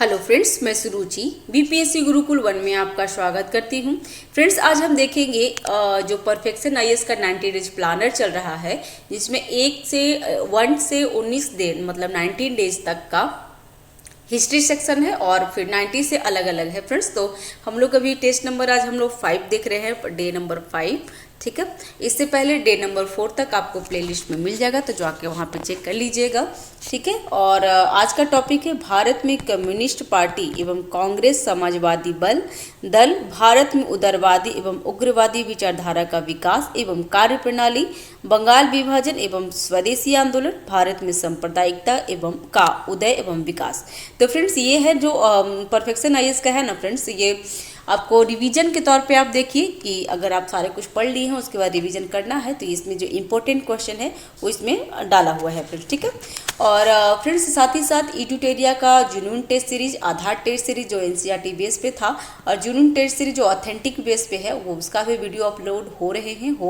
Hello friends, मैं सुरुचि BPSC Gurukul 1 में आपका स्वागत करती हूँ। फ्रेंड्स, आज हम देखेंगे जो परफेक्शन आईएएस का 90 डेज प्लानर चल रहा है, जिसमें 1 से 19 दिन मतलब 19 डेज तक का हिस्ट्री सेक्शन है और फिर 90 से अलग अलग है। फ्रेंड्स, तो हम लोग अभी टेस्ट नंबर आज हम लोग 5 देख रहे हैं, डे नंबर 5। ठीक है, इससे पहले डे नंबर 4 तक आपको प्लेलिस्ट में मिल जाएगा, तो जाके वहाँ पे चेक कर लीजिएगा। ठीक है, और आज का टॉपिक है भारत में कम्युनिस्ट पार्टी एवं कांग्रेस समाजवादी दल भारत में उदारवादी एवं उग्रवादी विचारधारा का विकास एवं कार्यप्रणाली, बंगाल विभाजन एवं स्वदेशी आंदोलन, भारत में सांप्रदायिकता एवं का उदय एवं विकास। तो फ्रेंड्स, ये है जो परफेक्शन आईएएस का है ना फ्रेंड्स, ये आपको रिवीजन के तौर पे आप देखिए कि अगर आप सारे कुछ पढ़ लिए हैं उसके बाद रिवीजन करना है, तो इसमें जो इम्पोर्टेंट क्वेश्चन है वो इसमें डाला हुआ है फ्रेंड्स। ठीक है, और फ्रेंड्स साथ ही साथ एडुटेरिया का जुनून टेस्ट सीरीज, आधार टेस्ट सीरीज जो एनसीईआरटी बेस पे था, और जुनून टेस्ट सीरीज जो ऑथेंटिक बेस पे है, वो उसका भी वीडियो अपलोड हो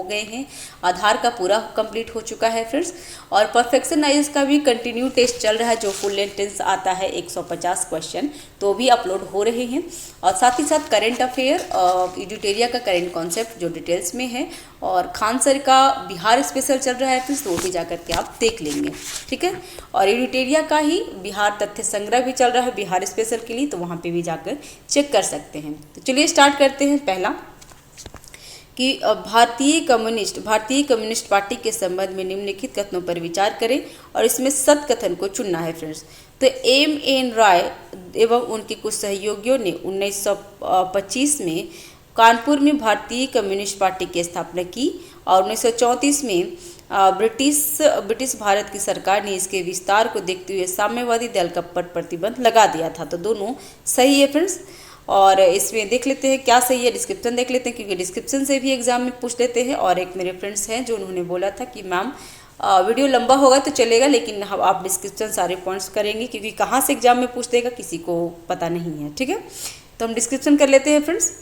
गए हैं। आधार का पूरा कंप्लीट हो चुका है फ्रेंड्स, और परफेक्शन आईएएस का भी कंटिन्यू टेस्ट चल रहा है, जो फुल लेंथ आता है 150 क्वेश्चन, तो भी अपलोड हो रहे हैं। और साथ ही साथ करेंट अफेयर, एडुटेरिया का करेंट कॉन्सेप्ट जो डिटेल्स में है, और खान सर का बिहार स्पेशल चल रहा है फ्रेंड्स, तो वो भी जाकर के आप देख लेंगे। ठीक है, और एडुटेरिया का ही बिहार तथ्य संग्रह भी चल रहा है बिहार स्पेशल के लिए, तो वहाँ पे भी जाकर चेक कर सकते हैं। तो चलिए स्टार्ट करते हैं। पहला कि भारतीय कम्युनिस्ट पार्टी के संबंध में निम्नलिखित कथनों पर विचार करें और इसमें सत कथन को चुनना है फ्रेंड्स। तो एम.एन. राय एवं उनके कुछ सहयोगियों ने 1925 में कानपुर में भारतीय कम्युनिस्ट पार्टी की स्थापना की, और 1934 में ब्रिटिश भारत की सरकार ने इसके विस्तार को देखते हुए साम्यवादी दल का पर प्रतिबंध लगा दिया था। तो दोनों सही है फ्रेंड्स, और इसमें देख लेते हैं क्या सही है, डिस्क्रिप्शन देख लेते हैं, क्योंकि डिस्क्रिप्शन से भी एग्जाम में पूछ लेते हैं। और एक मेरे फ्रेंड्स हैं जो उन्होंने बोला था कि मैम वीडियो लंबा होगा तो चलेगा, लेकिन आप डिस्क्रिप्शन सारे पॉइंट्स करेंगे, क्योंकि कहाँ से एग्जाम में पूछ देगा किसी को पता नहीं है। ठीक है, तो हम डिस्क्रिप्शन कर लेते हैं फ्रेंड्स।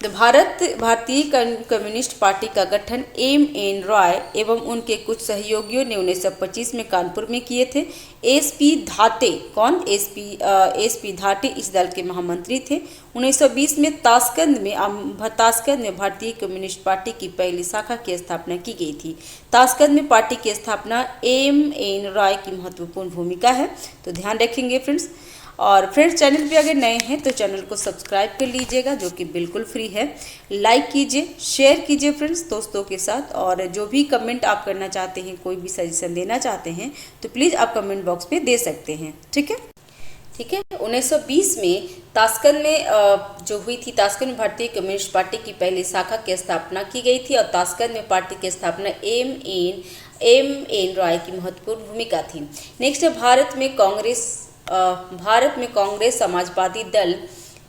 भारतीय कम्युनिस्ट पार्टी का गठन एम.एन. रॉय एवं उनके कुछ सहयोगियों ने 1925 में कानपुर में किए थे। एस.पी. धाटे, कौन? एस.पी. धाटे इस दल के महामंत्री थे। 1920 में ताशकंद में भारतीय कम्युनिस्ट पार्टी की पहली शाखा की स्थापना की गई थी। ताशकंद में पार्टी की स्थापना एम.एन. रॉय की महत्वपूर्ण भूमिका है, तो ध्यान रखेंगे फ्रेंड्स। और फ्रेंड्स, चैनल पे अगर नए हैं तो चैनल को सब्सक्राइब कर लीजिएगा, जो कि बिल्कुल फ्री है। लाइक कीजिए, शेयर कीजिए फ्रेंड्स दोस्तों के साथ, और जो भी कमेंट आप करना चाहते हैं, कोई भी सजेशन देना चाहते हैं, तो प्लीज़ आप कमेंट बॉक्स पे दे सकते हैं। ठीक है, 1920 में ताशकंद में जो हुई थी, ताशकंद में भारतीय कम्युनिस्ट पार्टी की पहली शाखा की स्थापना की गई थी, और ताशकंद में पार्टी की स्थापना एम.एन. रॉय की महत्वपूर्ण भूमिका थी। नेक्स्ट है भारत में कांग्रेस समाजवादी दल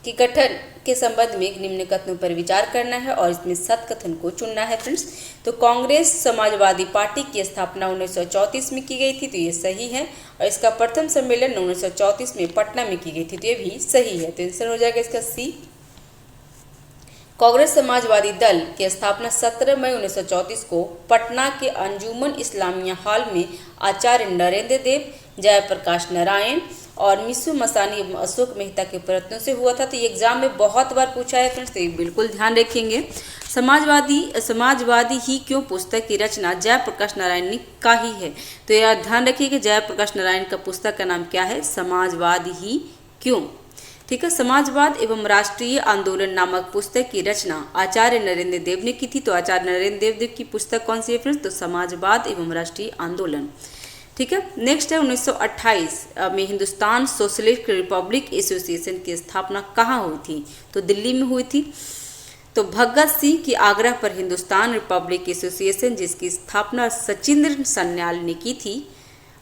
के गठन के संबंध में निम्न कथनों पर विचार करना है, और इसमें सत कथन को चुनना है फ्रेंड्स। तो कांग्रेस समाजवादी पार्टी की स्थापना 1934 में की गई थी, तो ये सही है, और इसका प्रथम सम्मेलन 1934 में पटना में की गई थी, तो ये भी सही है। तो आंसर हो जाएगा इसका सी। कांग्रेस समाजवादी दल की स्थापना 17 मई 1934 को पटना के अंजुमन इस्लामिया हॉल में आचार्य नरेंद्र देव, जयप्रकाश नारायण और मिसू मसानी एवं अशोक मेहता के प्रयत्नों से हुआ था। तो ये एग्जाम में बहुत बार पूछा है फ्रेंड्स, तो ये बिल्कुल ध्यान रखेंगे। समाजवादी ही क्यों पुस्तक की रचना जयप्रकाश नारायण का ही है, तो यह ध्यान रखिए जयप्रकाश नारायण का पुस्तक का नाम क्या है, समाजवादी ही क्यों। ठीक है, समाजवाद एवं राष्ट्रीय आंदोलन नामक पुस्तक की रचना आचार्य नरेंद्र देव ने की थी। तो आचार्य नरेंद्र देव की पुस्तक कौन सी है फ्रेंड्स, तो समाजवाद एवं राष्ट्रीय आंदोलन। ठीक है, नेक्स्ट है 1928 में हिंदुस्तान सोशलिस्ट रिपब्लिक एसोसिएशन की स्थापना कहाँ हुई थी, तो दिल्ली में हुई थी। तो भगत सिंह की आग्रह पर हिंदुस्तान रिपब्लिक एसोसिएशन, जिसकी स्थापना सचिंद्र सन्याल ने की थी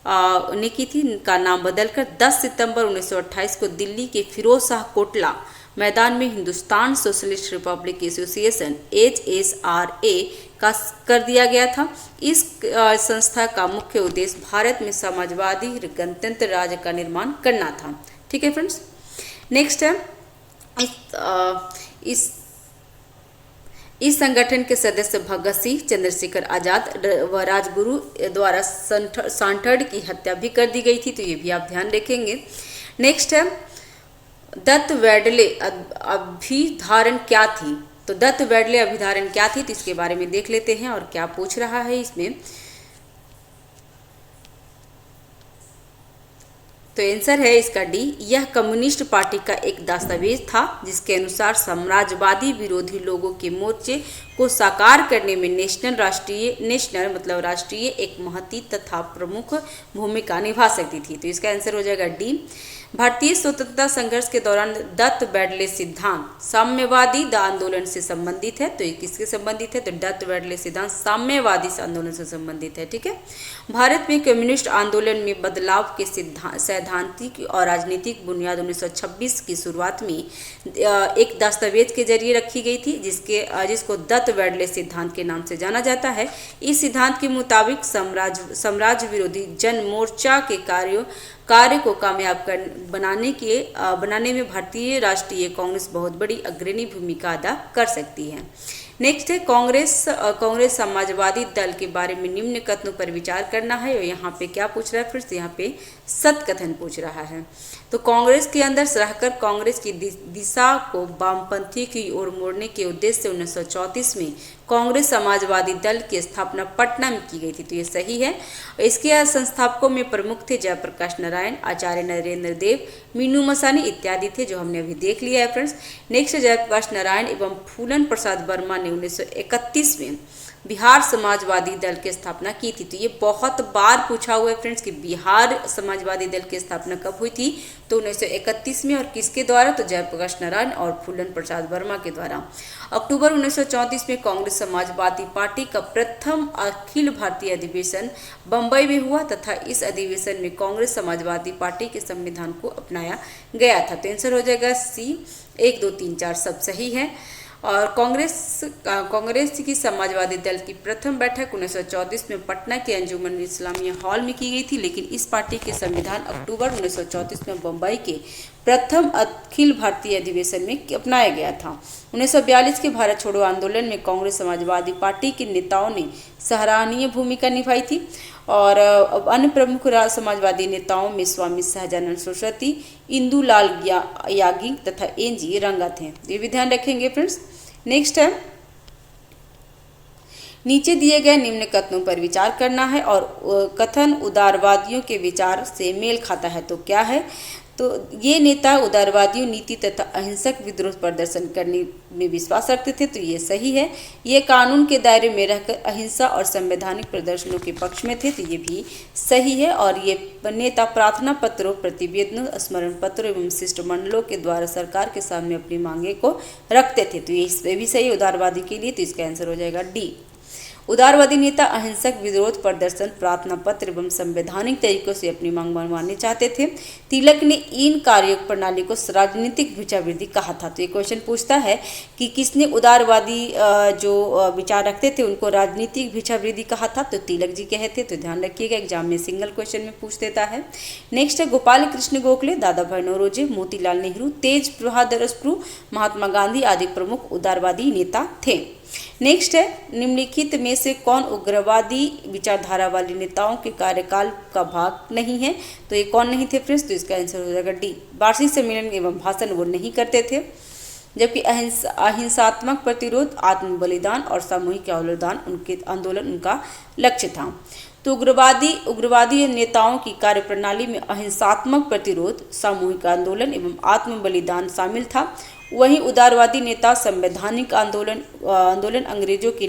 का नाम बदलकर 10 सितंबर 1928 को दिल्ली के फिरोज शाह कोटला मैदान में Hindustan socialist Republic association HSRA का कर दिया गया था। इस संस्था का मुख्य उद्देश्य भारत में समाजवादी गणतंत्र राज्य का निर्माण करना था। ठीक है फ्रेंड्स, नेक्स्ट है इस संगठन के सदस्य भगत सिंह, चंद्रशेखर आजाद व राजगुरु द्वारा सांठड़ की हत्या भी कर दी गई थी, तो ये भी आप ध्यान रखेंगे। नेक्स्ट है दत्त वेडले अभिधारण क्या थी। तो दत्त वेडले अभिधारण क्या थी, तो इसके बारे में देख लेते हैं और क्या पूछ रहा है इसमें। तो आंसर है इसका डी। यह कम्युनिस्ट पार्टी का एक दस्तावेज था जिसके अनुसार साम्राज्यवादी विरोधी लोगों के मोर्चे को साकार करने में नेशनल मतलब राष्ट्रीय एक महती तथा प्रमुख भूमिका निभा सकती थी। तो इसका आंसर हो जाएगा डी। भारतीय स्वतंत्रता संघर्ष के दौरान दत्त वेडले सिद्धांत साम्यवादी आंदोलन से संबंधित है। तो ये किसके संबंधित है, तो दत्त वेडले सिद्धांत साम्यवादी आंदोलन से संबंधित है। ठीक है। भारत में कम्युनिस्ट आंदोलन में बदलाव के सैद्धांतिक और राजनीतिक बुनियाद 1926 की शुरुआत में एक दस्तावेज के जरिए रखी गई थी जिसको दत्त वेडले सिद्धांत के नाम से जाना जाता है। इस सिद्धांत के मुताबिक साम्राज्य विरोधी जन मोर्चा के कार्य को कामयाब बनाने में भारतीय राष्ट्रीय कांग्रेस बहुत बड़ी अग्रणी भूमिका अदा कर सकती है। नेक्स्ट है कांग्रेस समाजवादी दल के बारे में निम्न कथनों पर विचार करना है। और यहाँ पे क्या पूछ रहा है, फिर यहाँ पे सत कथन पूछ रहा है। तो कांग्रेस के अंदर रहकर कांग्रेस की दिशा को वामपंथी की ओर मोड़ने के उद्देश्य से 1934 में कांग्रेस समाजवादी दल की स्थापना पटना में की गई थी। तो ये सही है। इसके संस्थापकों में प्रमुख थे जयप्रकाश नारायण, आचार्य नरेंद्र देव, मीनू मसानी इत्यादि थे, जो हमने अभी देख लिया है फ्रेंड्स। नेक्स्ट जयप्रकाश नारायण एवं फूलन प्रसाद वर्मा ने 1931 में बिहार समाजवादी दल की स्थापना की थी। तो ये बहुत बार पूछा हुआ है फ्रेंड्स कि बिहार समाजवादी दल की स्थापना कब हुई थी, तो 1931 में। और किसके द्वारा, तो जयप्रकाश नारायण और फूलन प्रसाद वर्मा के द्वारा। अक्टूबर 1934 में कांग्रेस समाजवादी पार्टी का प्रथम अखिल भारतीय अधिवेशन बंबई में हुआ तथा इस अधिवेशन में कांग्रेस समाजवादी पार्टी के संविधान को अपनाया गया था। तो आंसर हो जाएगा सी। 1, 2, 3, 4 सब सही है। और कांग्रेस की समाजवादी दल की प्रथम बैठक 1934 में पटना के अंजुमन इस्लामिया हॉल में की गई थी, लेकिन इस पार्टी के संविधान अक्टूबर 1934 में बम्बई के प्रथम अखिल भारतीय अधिवेशन में अपनाया गया था। 1942 के भारत छोड़ो आंदोलन में कांग्रेस समाजवादी पार्टी के नेताओं ने सराहनीय भूमिका निभाई थी। और अन्य प्रमुख समाजवादी नेताओं में स्वामी सहजानंद सरस्वती, इंदुलाल यागी तथा एन.जी. रंगा थे। ये भी ध्यान रखेंगे फ्रेंड्स। नेक्स्ट है नीचे दिए गए निम्न कथनों पर विचार करना है और कथन उदारवादियों के विचार से मेल खाता है। तो क्या है, तो ये नेता उदारवादियों नीति तथा अहिंसक विद्रोह प्रदर्शन करने में विश्वास रखते थे। तो ये सही है। ये कानून के दायरे में रहकर अहिंसा और संवैधानिक प्रदर्शनों के पक्ष में थे। तो ये भी सही है। और ये नेता प्रार्थना पत्रों, प्रतिवेदनों, स्मरण पत्रों एवं शिष्टमंडलों के द्वारा सरकार के सामने अपनी मांगे को रखते थे। तो ये भी सही उदारवादी के लिए। तो इसका आंसर हो जाएगा डी। उदारवादी नेता अहिंसक विरोध प्रदर्शन, प्रार्थना पत्र एवं संवैधानिक तरीकों से अपनी मांग मनवाने चाहते थे। तिलक ने इन कार्य प्रणाली को राजनीतिक भिक्षावृत्ति कहा था। तो ये क्वेश्चन पूछता है कि किसने उदारवादी जो विचार रखते थे उनको राजनीतिक भिक्षावृत्ति कहा था, तो तिलक जी कहे थे। तो ध्यान रखिएगा, एग्जाम में सिंगल क्वेश्चन में पूछ देता है। नेक्स्ट है गोपाल कृष्ण गोखले, दादा भाई नौरोजी, मोतीलाल नेहरू, तेज बहादुर सप्रू, महात्मा गांधी आदि प्रमुख उदारवादी नेता थे। नेक्स्ट है निम्नलिखित में से कौन उग्रवादी विचारधारा वाले नेताओं के कार्यकाल का भाग नहीं है। तो ये कौन नहीं थे फ्रेंड्स, तो इसका आंसर हो जाएगा डी। वार्षिक सम्मेलन एवं भाषण वो नहीं करते थे, जबकि अहिंसात्मक प्रतिरोध, आत्म बलिदान और सामूहिक आंदोलन उनका लक्ष्य था। तो उग्रवादी नेताओं की कार्यप्रणाली में अहिंसात्मक प्रतिरोध, सामूहिक आंदोलन एवं आत्म बलिदान शामिल था। वहीं उदारवादी नेता संवैधानिक आंदोलन, अंग्रेजों की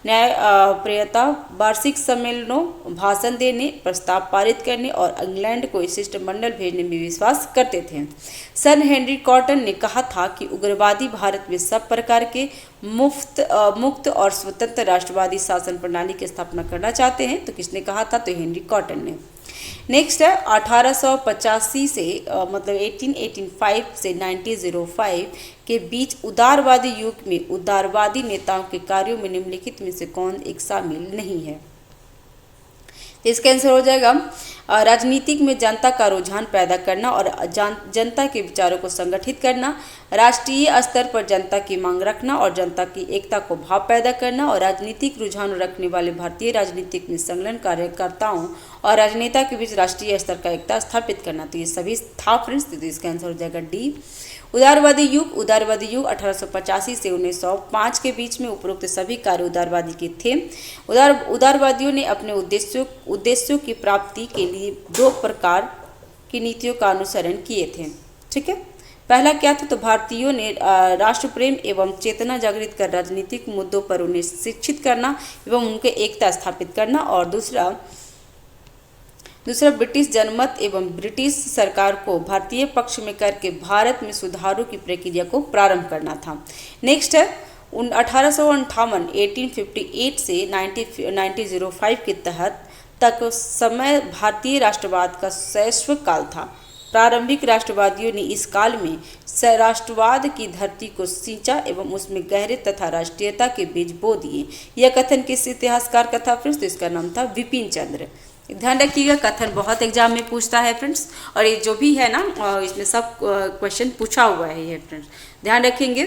न्यायप्रियता, वार्षिक सम्मेलनों, भाषण देने, प्रस्ताव पारित करने और इंग्लैंड को शिष्टमंडल भेजने में विश्वास करते थे। सर हेनरी कॉटन ने कहा था कि उग्रवादी भारत में सब प्रकार के मुक्त और स्वतंत्र राष्ट्रवादी शासन प्रणाली की स्थापना करना चाहते हैं। तो किसने कहा था, तो हेनरी कॉटन ने। नेक्स्ट है 1885 से मतलब 1885 से 1905 के बीच उदारवादी युग में उदारवादी नेताओं के कार्यों में निम्नलिखित में से कौन एक शामिल नहीं है। तो इसका आंसर हो जाएगा राजनीतिक में जनता का रुझान पैदा करना और जनता के विचारों को संगठित करना, राष्ट्रीय स्तर पर जनता की मांग रखना और जनता की एकता को भाव पैदा करना और राजनीतिक रुझान रखने वाले भारतीय राजनीतिक में संलग्न कार्यकर्ताओं और राजनेता के बीच राष्ट्रीय स्तर का एकता स्थापित करना। तो ये सभी था फ्रेंड्स, तो इसका आंसर हो जाएगा डी। उदारवादी युग 1885 से 1905 के बीच में उपरोक्त सभी कार्य उदारवादी के थे। उदारवादियों ने अपने उद्देश्यों की प्राप्ति के लिए दो प्रकार की नीतियों का अनुसरण किए थे। ठीक है, पहला क्या था, तो भारतीयों ने राष्ट्र प्रेम एवं चेतना जागृत कर राजनीतिक मुद्दों पर उन्हें शिक्षित करना एवं उनके एकता स्थापित करना, और दूसरा ब्रिटिश जनमत एवं ब्रिटिश सरकार को भारतीय पक्ष में करके भारत में सुधारों की प्रक्रिया को प्रारंभ करना था। नेक्स्ट है 1858 से 1905 के तक समय भारतीय राष्ट्रवाद का शैशव काल था। प्रारंभिक राष्ट्रवादियों ने इस काल में राष्ट्रवाद की धरती को सींचा एवं उसमें गहरे तथा राष्ट्रीयता के बीज बो दिए। यह कथन किस इतिहासकार का था फ्रेंड्स, तो इसका नाम था विपिन चंद्र। ध्यान रखिएगा, कथन बहुत एग्जाम में पूछता है फ्रेंड्स, और ये जो भी है ना इसमें सब क्वेश्चन पूछा हुआ है ये फ्रेंड्स, ध्यान रखेंगे।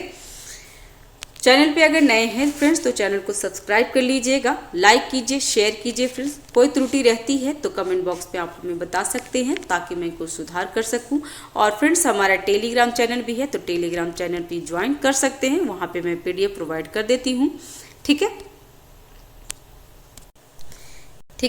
चैनल पे अगर नए हैं फ्रेंड्स तो चैनल को सब्सक्राइब कर लीजिएगा, लाइक कीजिए, शेयर कीजिए फ्रेंड्स। कोई त्रुटि रहती है तो कमेंट बॉक्स पे आप हमें बता सकते हैं ताकि मैं कुछ सुधार कर सकूं। और फ्रेंड्स हमारा टेलीग्राम चैनल भी है, तो टेलीग्राम चैनल भी ज्वाइन कर सकते हैं, वहाँ पे मैं PDF प्रोवाइड कर देती हूँ। ठीक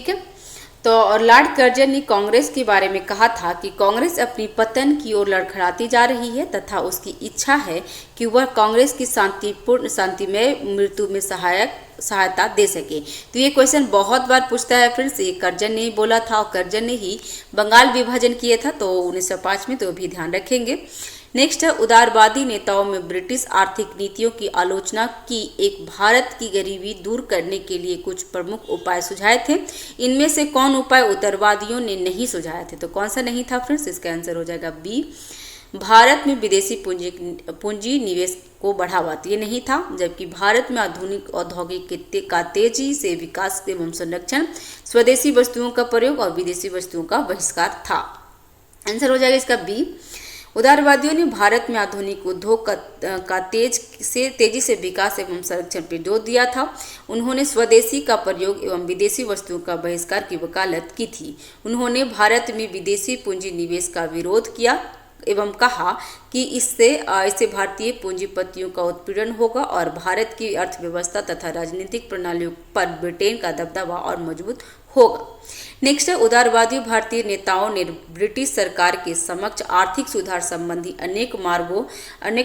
है। तो और लॉर्ड कर्जन ने कांग्रेस के बारे में कहा था कि कांग्रेस अपनी पतन की ओर लड़खड़ाती जा रही है तथा उसकी इच्छा है कि वह कांग्रेस की शांतिमय मृत्यु में सहायता दे सके। तो ये क्वेश्चन बहुत बार पूछता है फ्रेंड्स, ये कर्जन ने ही बोला था और कर्जन ने ही बंगाल विभाजन किया था तो 1905 में, तो भी ध्यान रखेंगे। नेक्स्ट है उदारवादी नेताओं में ब्रिटिश आर्थिक नीतियों की आलोचना की, एक भारत की गरीबी दूर करने के लिए कुछ प्रमुख उपाय सुझाए थे। इनमें से कौन उपाय उदारवादियों ने नहीं सुझाए थे, तो कौन सा नहीं था फ्रेंड्स, इसका आंसर हो जाएगा बी। भारत में विदेशी पूंजी निवेश को बढ़ावा, तो ये नहीं था। जबकि भारत में आधुनिक औद्योगिक का तेजी से विकास एवं संरक्षण, स्वदेशी वस्तुओं का प्रयोग और विदेशी वस्तुओं का बहिष्कार था। आंसर हो जाएगा इसका बी। उदारवादियों ने भारत में आधुनिक उद्योग का तेजी से विकास एवं संरक्षण पर जोर दिया था। उन्होंने स्वदेशी का प्रयोग एवं विदेशी वस्तुओं का बहिष्कार की वकालत की थी। उन्होंने भारत में विदेशी पूंजी निवेश का विरोध किया एवं कहा कि इससे भारतीय पूंजीपतियों का उत्पीड़न होगा और भारत की अर्थव्यवस्था तथा राजनीतिक प्रणालियों पर ब्रिटेन का दबदबा और मजबूत होगा। नेक्स्ट है उदारवादी भारतीय नेताओं ने ब्रिटिश सरकार के समक्ष आर्थिक सुधार संबंधी अनेक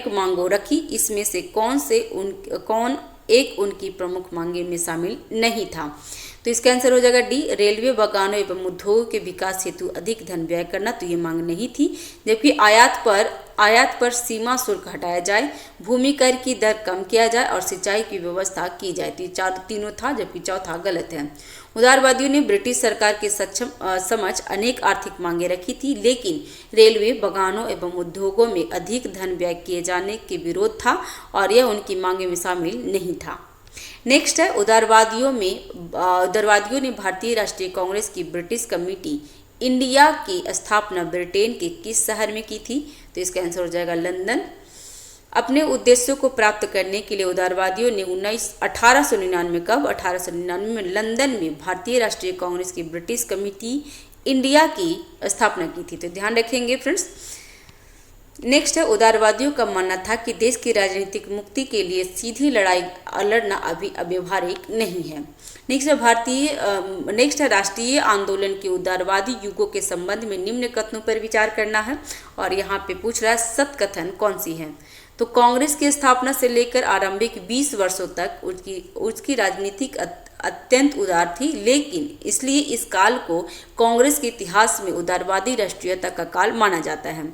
मांगों रखी। इसमें से कौन एक उनकी प्रमुख मांगे में शामिल नहीं था, तो इसका आंसर हो जाएगा डी। रेलवे, बागानों एवं उद्योगों के विकास हेतु अधिक धन व्यय करना, तो ये मांग नहीं थी। जबकि आयात पर सीमा शुल्क हटाया जाए, भूमि कर की दर कम किया जाए और सिंचाई की व्यवस्था की जाए, तो तीनों था, जबकि चौथा गलत है। उदारवादियों ने ब्रिटिश सरकार के समझ अनेक आर्थिक मांगे रखी थी, लेकिन रेलवे, बागानों एवं उद्योगों में अधिक धन व्यय किए जाने के विरोध था और यह उनकी मांगे में शामिल नहीं था। नेक्स्ट है उदारवादियों ने भारतीय राष्ट्रीय कांग्रेस की ब्रिटिश कमेटी इंडिया की स्थापना ब्रिटेन के किस शहर में की थी, तो इसका आंसर हो जाएगा लंदन। अपने उद्देश्यों को प्राप्त करने के लिए उदारवादियों ने 1899 में लंदन में भारतीय राष्ट्रीय कांग्रेस की ब्रिटिश कमेटी इंडिया की स्थापना की थी, तो ध्यान रखेंगे फ्रेंड्स। नेक्स्ट है उदारवादियों का मानना था कि देश की राजनीतिक मुक्ति के लिए सीधी लड़ाई लड़ना अभी अव्यवहारिक नहीं है। नेक्स्ट है राष्ट्रीय आंदोलन के उदारवादी युगों के संबंध में निम्न कथनों पर विचार करना है, और यहाँ पे पूछ रहा है सत कथन कौन सी है। तो कांग्रेस की स्थापना से लेकर आरंभिक 20 वर्षों तक उसकी राजनीतिक अत्यंत उदार थी, लेकिन इसलिए इस काल को कांग्रेस के इतिहास में उदारवादी राष्ट्रीयता का काल माना जाता है,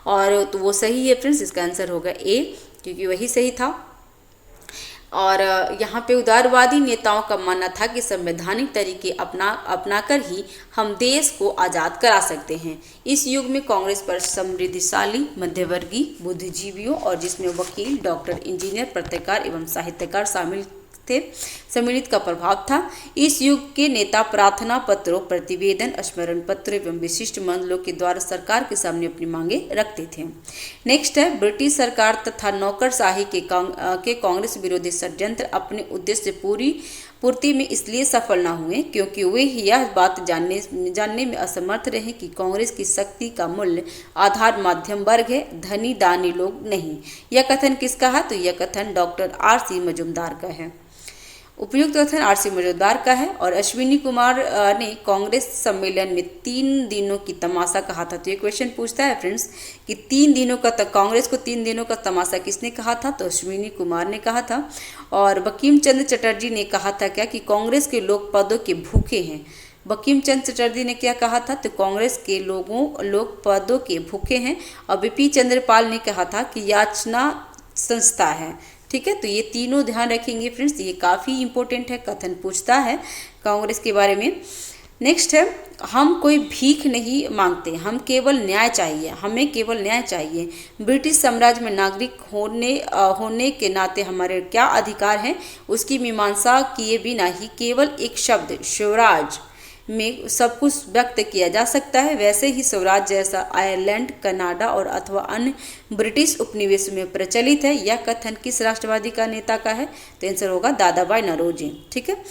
और तो वो सही है फ्रेंड्स, इसका आंसर होगा ए, क्योंकि वही सही था। और यहाँ पे उदारवादी नेताओं का मानना था कि संवैधानिक तरीके अपनाकर ही हम देश को आज़ाद करा सकते हैं। इस युग में कांग्रेस पर समृद्धिशाली मध्यवर्गीय बुद्धिजीवियों और जिसमें वकील, डॉक्टर, इंजीनियर, पत्रकार एवं साहित्यकार शामिल थे, सम्मिलित का प्रभाव था। इस युग के नेता प्रार्थना पत्रों, प्रतिवेदन, स्मरण पत्र एवं विशिष्ट मंडलों के द्वारा सरकार के सामने अपनी मांगे रखते थे। नेक्स्ट है, ब्रिटिश सरकार तथा नौकरशाही के कांग्रेस विरोधी षड्यंत्र अपने उद्देश्य पूर्ति में इसलिए सफल न हुए क्योंकि वे यह बात जानने में असमर्थ रहे कि कांग्रेस की शक्ति का मूल्य आधार मध्यम वर्ग है, धनी दानी लोग नहीं। यह कथन किसका है? तो यह कथन डॉक्टर R.C. मजूमदार का है। उपयुक्त कथन R.C. मजूमदार का है। और अश्विनी कुमार ने कांग्रेस सम्मेलन में 3 दिनों की तमाशा कहा था। तो ये क्वेश्चन पूछता है फ्रेंड्स कि 3 दिनों का कांग्रेस को 3 दिनों का तमाशा किसने कहा था? तो अश्विनी कुमार ने कहा था। और बंकिम चंद्र चटर्जी ने कहा था क्या कि कांग्रेस के लोग पदों के भूखे हैं। बंकिम चंद्र चटर्जी ने क्या कहा था? तो कांग्रेस के लोग पदों के भूखे हैं। और BP चंद्रपाल ने कहा था कि याचना संस्था है। ठीक है, तो ये तीनों ध्यान रखेंगे फ्रेंड्स, ये काफ़ी इंपॉर्टेंट है, कथन पूछता है कांग्रेस के बारे में। नेक्स्ट है, हम कोई भीख नहीं मांगते, हम केवल न्याय चाहिए, हमें केवल न्याय चाहिए। ब्रिटिश साम्राज्य में नागरिक होने के नाते हमारे क्या अधिकार हैं, उसकी मीमांसा किए बिना ही केवल एक शब्द स्वराज में सब कुछ व्यक्त किया जा सकता है। वैसे ही स्वराज जैसा आयरलैंड, कनाडा और अथवा अन्य ब्रिटिश उपनिवेश में प्रचलित है। यह कथन किस राष्ट्रवादी का नेता का है? तो आंसर होगा दादा भाई नौरोजी। ठीक है,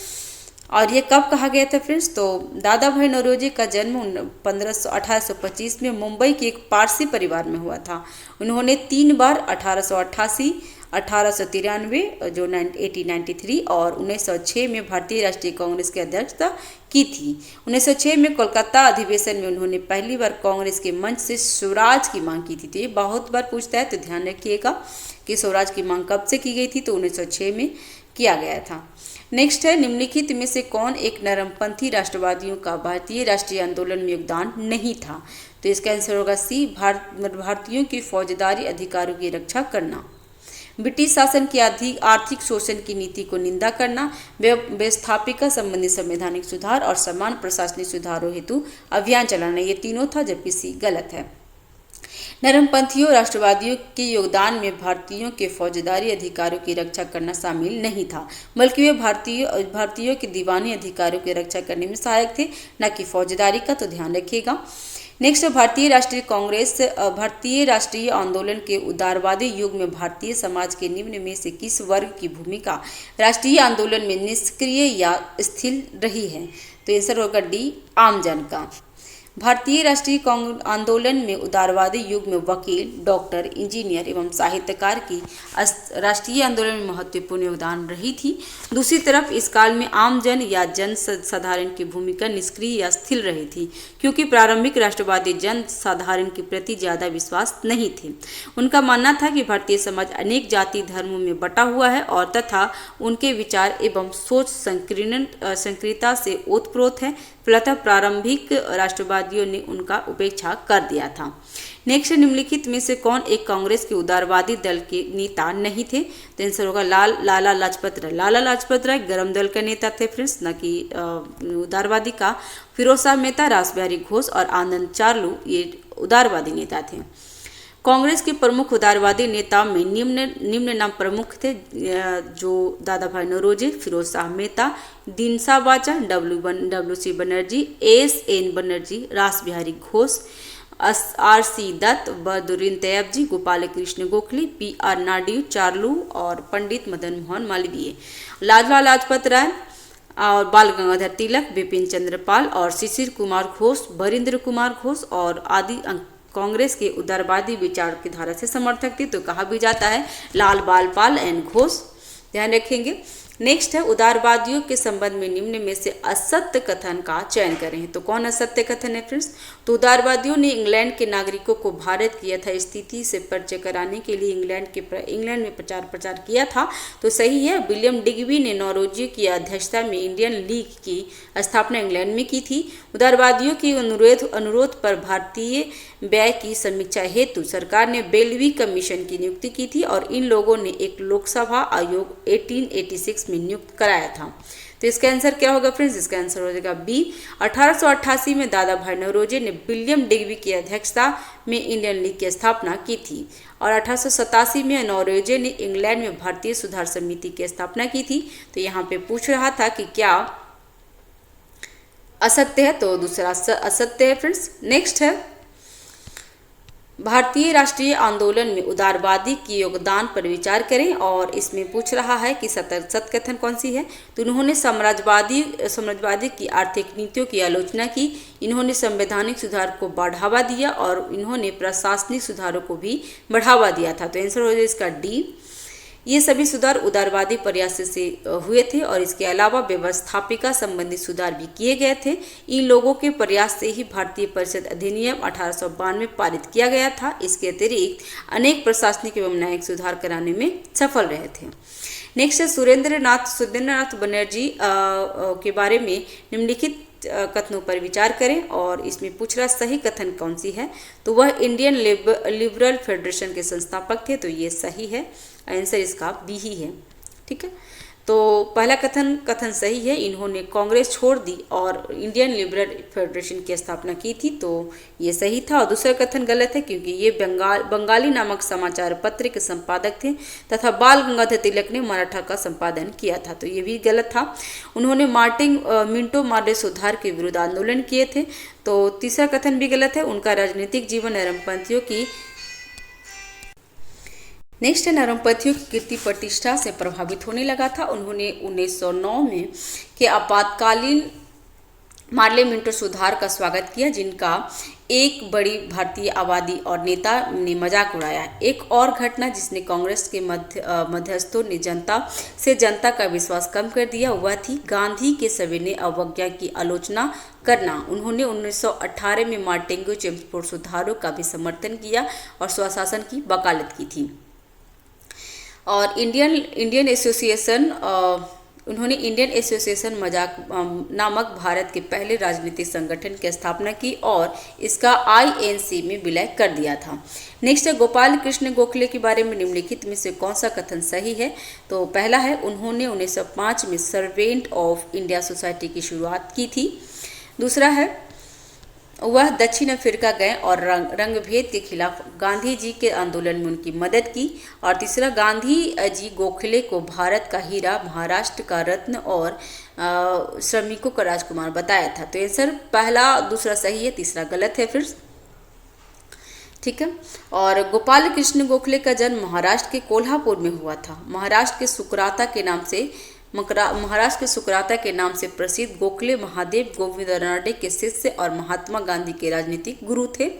और ये कब कहा गया था फ्रेंड्स? तो दादा भाई नौरोजी का जन्म 1825 में मुंबई के एक पारसी परिवार में हुआ था। उन्होंने 3 बार 1888, 1893 जो 1893 और 1906 में भारतीय राष्ट्रीय कांग्रेस की अध्यक्षता की थी। 1906 में कोलकाता अधिवेशन में उन्होंने पहली बार कांग्रेस के मंच से स्वराज की मांग की थी। तो ये बहुत बार पूछता है, तो ध्यान रखिएगा कि स्वराज की मांग कब से की गई थी? तो 1906 में किया गया था। नेक्स्ट है, निम्नलिखित में से कौन एक नरमपंथी राष्ट्रवादियों का भारतीय राष्ट्रीय आंदोलन में योगदान नहीं था? तो इसका आंसर होगा C, भारतीयों की फौजदारी अधिकारों की रक्षा करना, ब्रिटिश शासन की आर्थिक शोषण की नीति को निंदा करना, व्यवस्थापिका संबंधी संवैधानिक सुधार और समान प्रशासनिक सुधारों हेतु अभियान चलाना। ये तीनों था, जबकि C गलत है। नरमपंथियों राष्ट्रवादियों के योगदान में भारतीयों के फौजदारी अधिकारों की रक्षा करना शामिल नहीं था, बल्कि वे भारतीयों के दीवानी अधिकारों की रक्षा करने में सहायक थे, न कि फौजदारी का। तो ध्यान रखिएगा। नेक्स्ट, भारतीय राष्ट्रीय आंदोलन के उदारवादी युग में भारतीय समाज के निम्न में से किस वर्ग की भूमिका राष्ट्रीय आंदोलन में निष्क्रिय या स्थिर रही है? तो आंसर होगा D, आमजन का। भारतीय राष्ट्रीय आंदोलन में उदारवादी युग में वकील, डॉक्टर, इंजीनियर एवं साहित्यकार की राष्ट्रीय आंदोलन में महत्वपूर्ण योगदान रही थी। दूसरी तरफ इस काल में आमजन या जन साधारण की भूमिका निष्क्रिय या स्थिर रही थी, क्योंकि प्रारंभिक राष्ट्रवादी जन साधारण के प्रति ज्यादा विश्वास नहीं थे। उनका मानना था कि भारतीय समाज अनेक जाति धर्मों में बटा हुआ है और तथा उनके विचार एवं सोच संकीर्णता से ओतप्रोत है, फलतः प्रारंभिक राष्ट्रवादियों ने उनका उपेक्षा कर दिया था। नेक्स्ट, निम्नलिखित में से कौन एक कांग्रेस के उदारवादी दल के नेता नहीं थे? तो आंसर होगा लाला लाजपत राय। लाला लाजपत राय गरम दल के नेता थे फ्रेंड्स, न कि उदारवादी का। फिरोज शाह मेहता, रास बिहारी घोष और आनंद चार्लू ये उदारवादी नेता थे। कांग्रेस के प्रमुख उदारवादी नेता में निम्न नाम प्रमुख थे, जो दादा भाई नौरोजी, फिरोज शाह मेहता, दीनसा वाचा, WC बनर्जी, SN बनर्जी, रास बिहारी घोष, RC दत्त, बहादुर तैयबजी, गोपाल कृष्ण गोखले, PR नायडू, चार्लू और पंडित मदन मोहन मालवीय। लाला लाजपत राय और बाल गंगाधर तिलक, बिपिन चंद्र पाल और शिशिर कुमार घोष, वरिंद्र कुमार घोष और आदि कांग्रेस के उदारवादी विचार की धारा से समर्थक थे। तो कहा भी जाता है लाल बाल पाल एंड घोष, ध्यान रखेंगे। नेक्स्ट है, उदारवादियों के संबंध में निम्न में से असत्य कथन का चयन करें। तो कौन असत्य कथन है फ्रेंड्स? तो उदारवादियों ने इंग्लैंड के नागरिकों को भारत की यथास्थिति से परिचय कराने के लिए इंग्लैंड में प्रचार किया था। तो सही है। विलियम डिग्बी ने नौरोजी की अध्यक्षता में इंडियन लीग की स्थापना इंग्लैंड में की थी। उदारवादियों के अनुरोध पर भारतीय व्यय की समीक्षा हेतु सरकार ने बेलवी कमीशन की नियुक्ति की थी और इन लोगों ने एक लोकसभा आयोग 1886 1906 में नियुक्त कराया था। तो इसका आंसर क्या होगा फ्रेंड्स? इसका आंसर हो जाएगा बी। 1888 में दादा भाई नौरोजी ने विलियम डिग्बी की अध्यक्षता में इंडियन लीग की स्थापना की थी और 1887 में नौरोजी ने इंग्लैंड में भारतीय सुधार समिति की स्थापना की थी। तो यहाँ पे पूछ रहा था कि क्या असत्य है, तो दूसरा असत्य है फ्रेंड्स। नेक्स्ट है, भारतीय राष्ट्रीय आंदोलन में उदारवादी के योगदान पर विचार करें, और इसमें पूछ रहा है कि सत कथन कौन सी है। तो इन्होंने साम्राज्यवादी की आर्थिक नीतियों की आलोचना की, इन्होंने संवैधानिक सुधार को बढ़ावा दिया और इन्होंने प्रशासनिक सुधारों को भी बढ़ावा दिया था। तो आंसर हो जाएगा इसका डी। ये सभी सुधार उदारवादी प्रयास से हुए थे और इसके अलावा व्यवस्थापिका संबंधी सुधार भी किए गए थे। इन लोगों के प्रयास से ही भारतीय परिषद अधिनियम 1892 पारित किया गया था। इसके अतिरिक्त अनेक प्रशासनिक एवं न्यायिक सुधार कराने में सफल रहे थे। नेक्स्ट है, सुरेंद्रनाथ बनर्जी के बारे में निम्नलिखित कथनों पर विचार करें, और इसमें पूछ रहा सही कथन कौन सी है। तो वह इंडियन लिबरल फेडरेशन के संस्थापक थे। तो ये सही है, आंसर इसका बी ही है। ठीक है, तो पहला कथन सही है, इन्होंने कांग्रेस छोड़ दी और इंडियन लिबरल फेडरेशन की स्थापना की थी। तो ये सही था। और दूसरा कथन गलत है, क्योंकि ये बंगाली नामक समाचार पत्र के संपादक थे तथा बाल गंगाधर तिलक ने मराठा का संपादन किया था। तो ये भी गलत था। उन्होंने मिंटो मार्ले सुधार के विरुद्ध आंदोलन किए थे। तो तीसरा कथन भी गलत है, उनका राजनीतिक जीवन नरमपंथियों की कीर्ति प्रतिष्ठा से प्रभावित होने लगा था। उन्होंने 1909 में के आपातकालीन मार्ले मिंटो सुधार का स्वागत किया, जिनका एक बड़ी भारतीय आबादी और नेता ने मजाक उड़ाया। एक और घटना जिसने कांग्रेस के मध्यस्थों ने जनता का विश्वास कम कर दिया, वह थी गांधी के सविनय अवज्ञा की आलोचना करना। उन्होंने 1918 में मार्टेंगो चेम्सफोर्ड सुधारों का भी समर्थन किया और स्वशासन की वकालत की थी। और उन्होंने इंडियन एसोसिएशन मजाक नामक भारत के पहले राजनीतिक संगठन की स्थापना की और इसका INC में विलय कर दिया था। नेक्स्ट है, गोपाल कृष्ण गोखले के बारे में निम्नलिखित में से कौन सा कथन सही है। तो पहला है, उन्होंने 1905 में सर्वेंट ऑफ इंडिया सोसाइटी की शुरुआत की थी। दूसरा है, वह दक्षिण अफ्रीका गए और रंगभेद के खिलाफ गांधी जी के आंदोलन में उनकी मदद की। और तीसरा, गांधी जी गोखले को भारत का हीरा, महाराष्ट्र का रत्न और श्रमिकों का राजकुमार बताया था। तो आंसर पहला दूसरा सही है, तीसरा गलत है फ्रेंड्स। ठीक है, और गोपाल कृष्ण गोखले का जन्म महाराष्ट्र के कोल्हापुर में हुआ था। महाराष्ट्र के सुकराता के नाम से प्रसिद्ध गोखले महादेव गोविंद रानडे के शिष्य और महात्मा गांधी के राजनीतिक गुरु थे।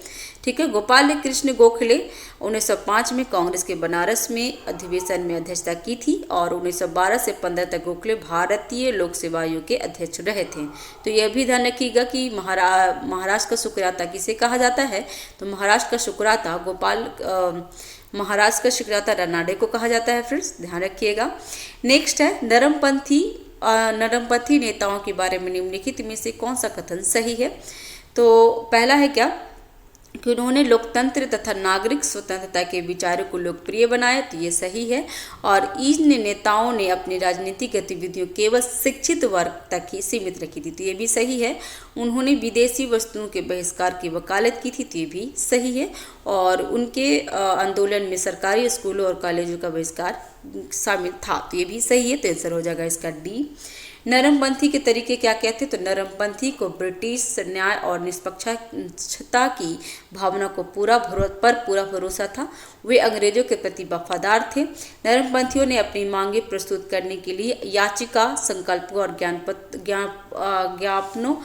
ठीक है, गोपाल कृष्ण गोखले 1905 में कांग्रेस के बनारस में अधिवेशन में अध्यक्षता की थी और 1912 से 15 तक गोखले भारतीय लोक सेवा आयोग के अध्यक्ष रहे थे। तो यह भी ध्यान रखिएगा कि महाराष्ट्र का सुकराता किसे कहा जाता है। तो महाराष्ट्र का सुकराता महाराष्ट्र का सुकराता रानडे को कहा जाता है फ्रेंड्स, ध्यान रखिएगा। नेक्स्ट है, नरमपंथी नेताओं के बारे में निम्नलिखित में से कौन सा कथन सही है। तो पहला है क्या कि उन्होंने लोकतंत्र तथा नागरिक स्वतंत्रता के विचारों को लोकप्रिय बनाया। तो ये सही है। और इन नेताओं ने अपनी राजनीतिक गतिविधियों केवल शिक्षित वर्ग तक ही सीमित रखी थी। तो ये भी सही है। उन्होंने विदेशी वस्तुओं के बहिष्कार की वकालत की थी। तो ये भी सही है। और उनके आंदोलन में सरकारी स्कूलों और कॉलेजों का बहिष्कार शामिल था। तो ये भी सही है। तो आंसर हो जाएगा इसका डी। नरमपंथी के तरीके क्या कहते हैं। तो नरमपंथी को ब्रिटिश न्याय और निष्पक्षता की भावना को पूरा भरोसा था। वे अंग्रेजों के प्रति वफादार थे। नरमपंथियों ने अपनी मांगे प्रस्तुत करने के लिए याचिका, संकल्पों और ज्ञापनों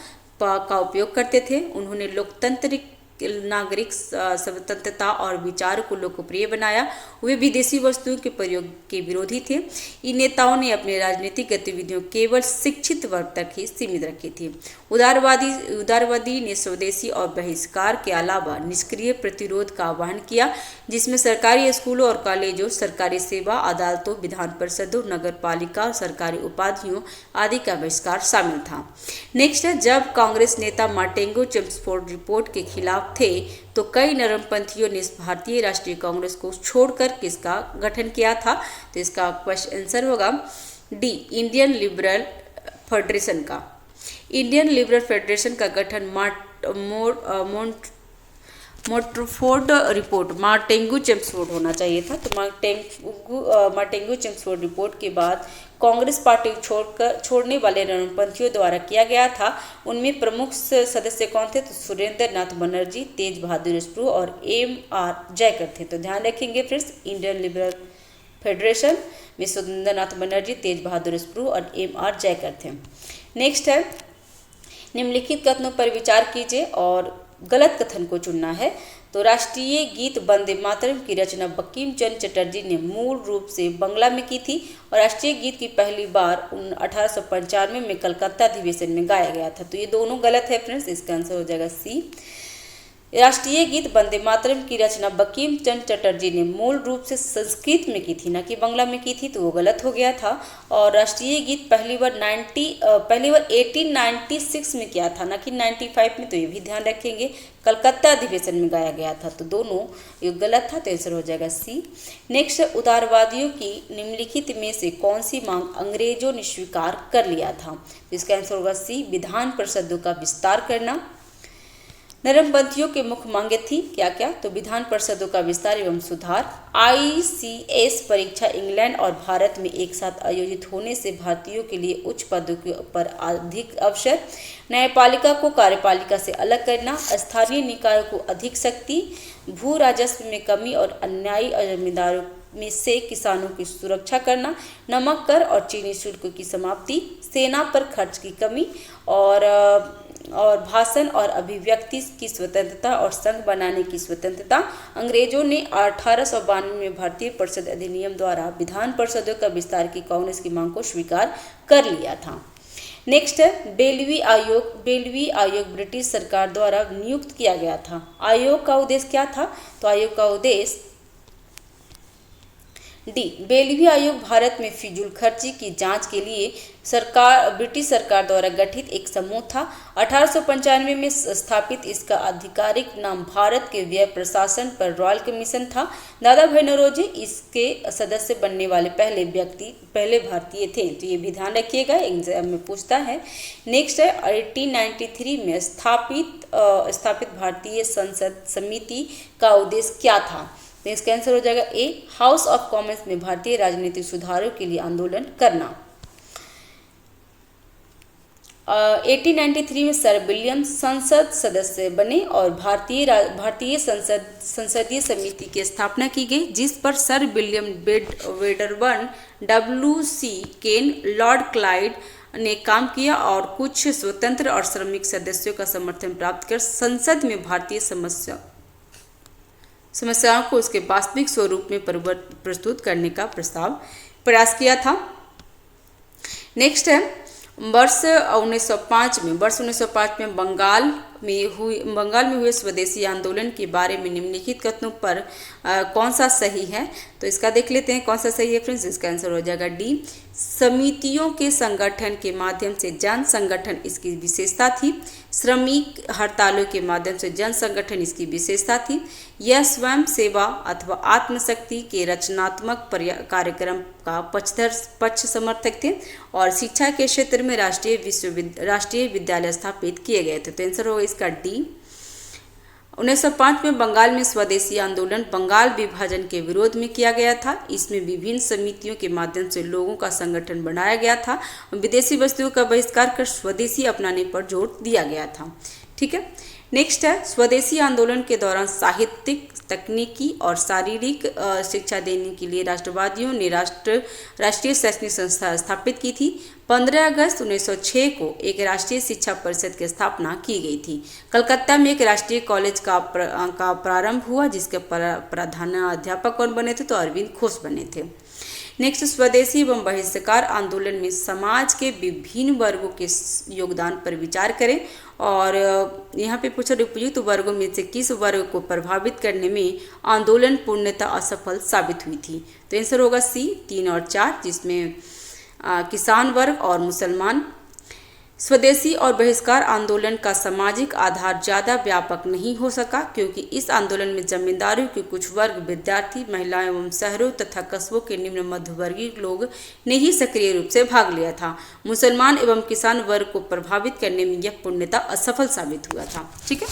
का उपयोग करते थे। उन्होंने लोकतांत्रिक नागरिक स्वतंत्रता और विचार को लोकप्रिय बनाया। वे विदेशी वस्तुओं के प्रयोग के विरोधी थे। इन नेताओं ने अपनी राजनीतिक गतिविधियों केवल शिक्षित वर्ग तक ही सीमित रखी थी। उदारवादी ने स्वदेशी और बहिष्कार के अलावा निष्क्रिय प्रतिरोध का आह्वान किया, जिसमें सरकारी स्कूलों और कॉलेजों, सरकारी सेवा, अदालतों, विधान परिषदों, नगर पालिका और सरकारी उपाधियों आदि का बहिष्कार शामिल था। नेक्स्ट है, जब कांग्रेस नेता मार्टेंगो चेम्सफोर्ड रिपोर्ट के खिलाफ थे तो कई नरमपंथियों ने भारतीय राष्ट्रीय कांग्रेस को छोड़कर किसका गठन किया था। तो इसका क्वेश्चन आंसर होगा डी इंडियन लिबरल फेडरेशन का। इंडियन लिबरल फेडरेशन का गठन मोंटेफोर्ड रिपोर्ट मार्टेंगू चेम्सफोर्ड होना चाहिए था। तो मार्टेंगू चेम्सफोर्ड रिपोर्ट के बाद कांग्रेस पार्टी छोड़ने वाले रणपंथियों द्वारा किया गया था। उनमें प्रमुख सदस्य कौन थे? तो सुरेंद्र नाथ बनर्जी, तेज बहादुर सप्रू और M.R. जयकर थे। तो ध्यान रखेंगे फ्रेंड्स, इंडियन लिबरल फेडरेशन में सुरेंद्र नाथ बनर्जी, तेज बहादुर सप्रू और M.R. जयकर थे। नेक्स्ट है, निम्नलिखित कथनों पर विचार कीजिए और गलत कथन को चुनना है। तो राष्ट्रीय गीत वंदे मातरम की रचना बंकिम चंद्र चटर्जी ने मूल रूप से बंगला में की थी और राष्ट्रीय गीत की पहली बार 1895 में कलकत्ता अधिवेशन में गाया गया था। तो ये दोनों गलत है फ्रेंड्स, इसका आंसर हो जाएगा सी। राष्ट्रीय गीत वंदे मातरम की रचना बंकिम चंद्र चटर्जी ने मूल रूप से संस्कृत में की थी, ना कि बंगला में की थी, तो वो गलत हो गया था। और राष्ट्रीय गीत पहली बार 1896 में किया था, ना कि 95 में, तो ये भी ध्यान रखेंगे। कलकत्ता अधिवेशन में गाया गया था, तो दोनों ये गलत था, तो आंसर हो जाएगा सी। नेक्स्ट, उदारवादियों की निम्नलिखित में से कौन सी मांग अंग्रेजों ने स्वीकार कर लिया था? तो इसका आंसर होगा सी, विधान परिषदों का विस्तार करना। नरमपंथियों के मुख्य मांगे थी क्या क्या? तो विधान परिषदों का विस्तार एवं सुधार, ICS परीक्षा इंग्लैंड और भारत में एक साथ आयोजित होने से भारतीयों के लिए उच्च पदों के पर अधिक अवसर, न्यायपालिका को कार्यपालिका से अलग करना, स्थानीय निकायों को अधिक शक्ति, भू राजस्व में कमी और अन्यायी जमींदारों में से किसानों की सुरक्षा करना, नमक कर और चीनी शुल्क की समाप्ति, सेना पर खर्च की कमी और भाषण और अभिव्यक्ति की स्वतंत्रता और संघ बनाने की स्वतंत्रता। अंग्रेजों ने 1892 में भारतीय परिषद अधिनियम द्वारा विधान परिषदों का विस्तार की कांग्रेस की मांग को स्वीकार कर लिया था। नेक्स्ट है, बेलवी आयोग ब्रिटिश सरकार द्वारा नियुक्त किया गया था। आयोग का उद्देश्य क्या था? तो आयोग का उद्देश्य डी, बेलवी आयोग भारत में फिजूल खर्ची की जांच के लिए ब्रिटिश सरकार द्वारा गठित एक समूह था। 1895 में स्थापित इसका आधिकारिक नाम भारत के व्यय प्रशासन पर रॉयल कमीशन था। दादा भाई नौरोजी इसके सदस्य बनने वाले पहले भारतीय थे, तो ये भी ध्यान रखिएगा, एग्जाम में पूछता है। नेक्स्ट है, 1893 में स्थापित भारतीय संसद समिति का उद्देश्य क्या था? तो इसका आंसर हो जाएगा ए, हाउस ऑफ कॉमन्स में भारतीय राजनीतिक सुधारों के लिए आंदोलन करना। 1893 में सर विलियम संसद सदस्य बने और भारतीय संसदीय समिति की स्थापना की गई, जिस पर सर विलियम वेडरबर्न, WC केन, लॉर्ड क्लाइड ने काम किया और कुछ स्वतंत्र और श्रमिक सदस्यों का समर्थन प्राप्त कर संसद में भारतीय समस्याओं को उसके वास्तविक स्वरूप में प्रस्तुत करने का प्रयास किया था। नेक्स्ट है, वर्ष 1905 में बंगाल में हुए स्वदेशी आंदोलन के बारे में निम्नलिखित कथनों पर कौन सा सही है? तो इसका देख लेते हैं कौन सा सही है फ्रेंड्स। इसका आंसर हो जाएगा डी, समितियों के संगठन के माध्यम से जन संगठन इसकी विशेषता थी। श्रमिक हड़तालों के माध्यम से जन संगठन इसकी विशेषता थी। यह स्वयं सेवा अथवा आत्मशक्ति के रचनात्मक कार्यक्रम का पक्ष समर्थक थे और शिक्षा के क्षेत्र में राष्ट्रीय विद्यालय स्थापित किए गए थे। तो आंसर होगा इसका डी। 1905 में बंगाल में स्वदेशी आंदोलन बंगाल विभाजन के विरोध में किया गया था। इसमें विभिन्न समितियों के माध्यम से लोगों का संगठन बनाया गया था और विदेशी वस्तुओं का बहिष्कार कर स्वदेशी अपनाने पर जोर दिया गया था। ठीक है, नेक्स्ट है, स्वदेशी आंदोलन के दौरान साहित्यिक, तकनीकी और शारीरिक शिक्षा देने के लिए राष्ट्रवादियों ने राष्ट्रीय शैक्षणिक संस्था स्थापित की थी। 15 अगस्त 1906 को एक राष्ट्रीय शिक्षा परिषद की स्थापना की गई थी। कलकत्ता में एक राष्ट्रीय कॉलेज का प्रारंभ हुआ, जिसके प्रधानाध्यापक कौन बने थे? तो अरविंद घोष बने थे। नेक्स्ट, स्वदेशी एवं बहिष्कार आंदोलन में समाज के विभिन्न वर्गों के योगदान पर विचार करें और यहाँ पे पूछा उपयुक्त वर्गों में से किस वर्ग को प्रभावित करने में आंदोलन पूर्णतः असफल साबित हुई थी? तो आंसर होगा सी, 3 और 4, जिसमें किसान वर्ग और मुसलमान। स्वदेशी और बहिष्कार आंदोलन का सामाजिक आधार ज़्यादा व्यापक नहीं हो सका, क्योंकि इस आंदोलन में जमींदारों के कुछ वर्ग, विद्यार्थी, महिलाएं एवं शहरों तथा कस्बों के निम्न मध्यवर्गीय लोग ने ही सक्रिय रूप से भाग लिया था। मुसलमान एवं किसान वर्ग को प्रभावित करने में यह पूर्णतः असफल साबित हुआ था। ठीक है,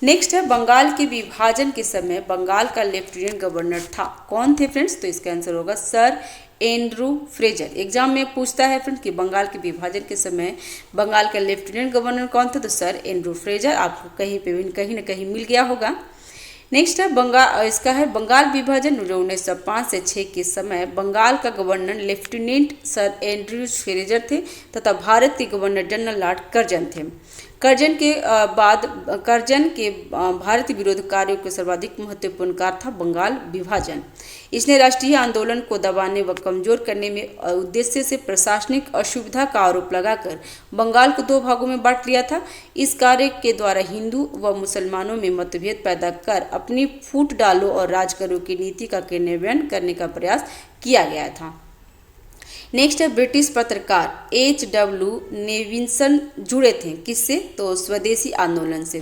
नेक्स्ट है बंगाल के विभाजन के समय बंगाल का लेफ्टिनेंट गवर्नर था। कौन थे फ्रेंड्स? तो इसका आंसर होगा सर एंड्रू फ्रेजर। एग्जाम में पूछता है फ्रेंड्स कि बंगाल के विभाजन के समय बंगाल का लेफ्टिनेंट गवर्नर कौन था? तो सर एंड्रू फ्रेजर। आपको कहीं पे भी कहीं ना कहीं मिल गया होगा। नेक्स्ट है इसका है बंगाल विभाजन 1905 से 6 के समय बंगाल का governor lieutenant sir Andrew Fraser थे तथा भारत के गवर्नर जनरल लॉर्ड कर्जन थे। कर्जन के भारत विरोधी कार्यों के सर्वाधिक महत्वपूर्ण कार्य था बंगाल विभाजन। इसने राष्ट्रीय आंदोलन को दबाने व कमजोर करने में उद्देश्य से प्रशासनिक असुविधा का आरोप लगाकर बंगाल को 2 भागों में बांट लिया था। इस कार्य के द्वारा हिंदू व मुसलमानों में मतभेद पैदा कर अपनी फूट डालो और राज करो की नीति का क्रियान्वयन करने का प्रयास किया गया था। नेक्स्ट है ब्रिटिश पत्रकार H.W. नेविंसन जुड़े थे किससे? तो स्वदेशी आंदोलन से।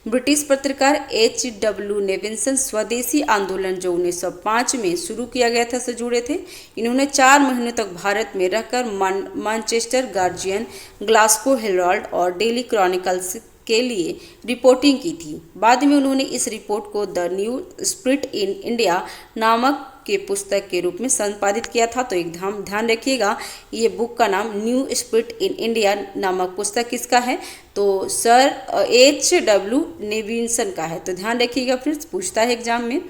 ब्रिटिश पत्रकार H.W. नेविंसन स्वदेशी आंदोलन जो 1905 में शुरू किया गया था से जुड़े थे। इन्होंने 4 महीनों तक भारत में रहकर मैनचेस्टर गार्जियन, ग्लासगो हेराल्ड और डेली क्रॉनिकल्स के लिए रिपोर्टिंग की थी। बाद में उन्होंने इस रिपोर्ट को the new spirit in India नामक के पुस्तक के रूप में संपादित किया था। तो एक ध्यान रखिएगा, ये बुक का नाम न्यू स्पिरिट इन इंडिया नामक पुस्तक किसका है? तो सर H.W. नेविंसन का है। तो ध्यान रखिएगा फ्रेंड्स, पूछता है एग्जाम में।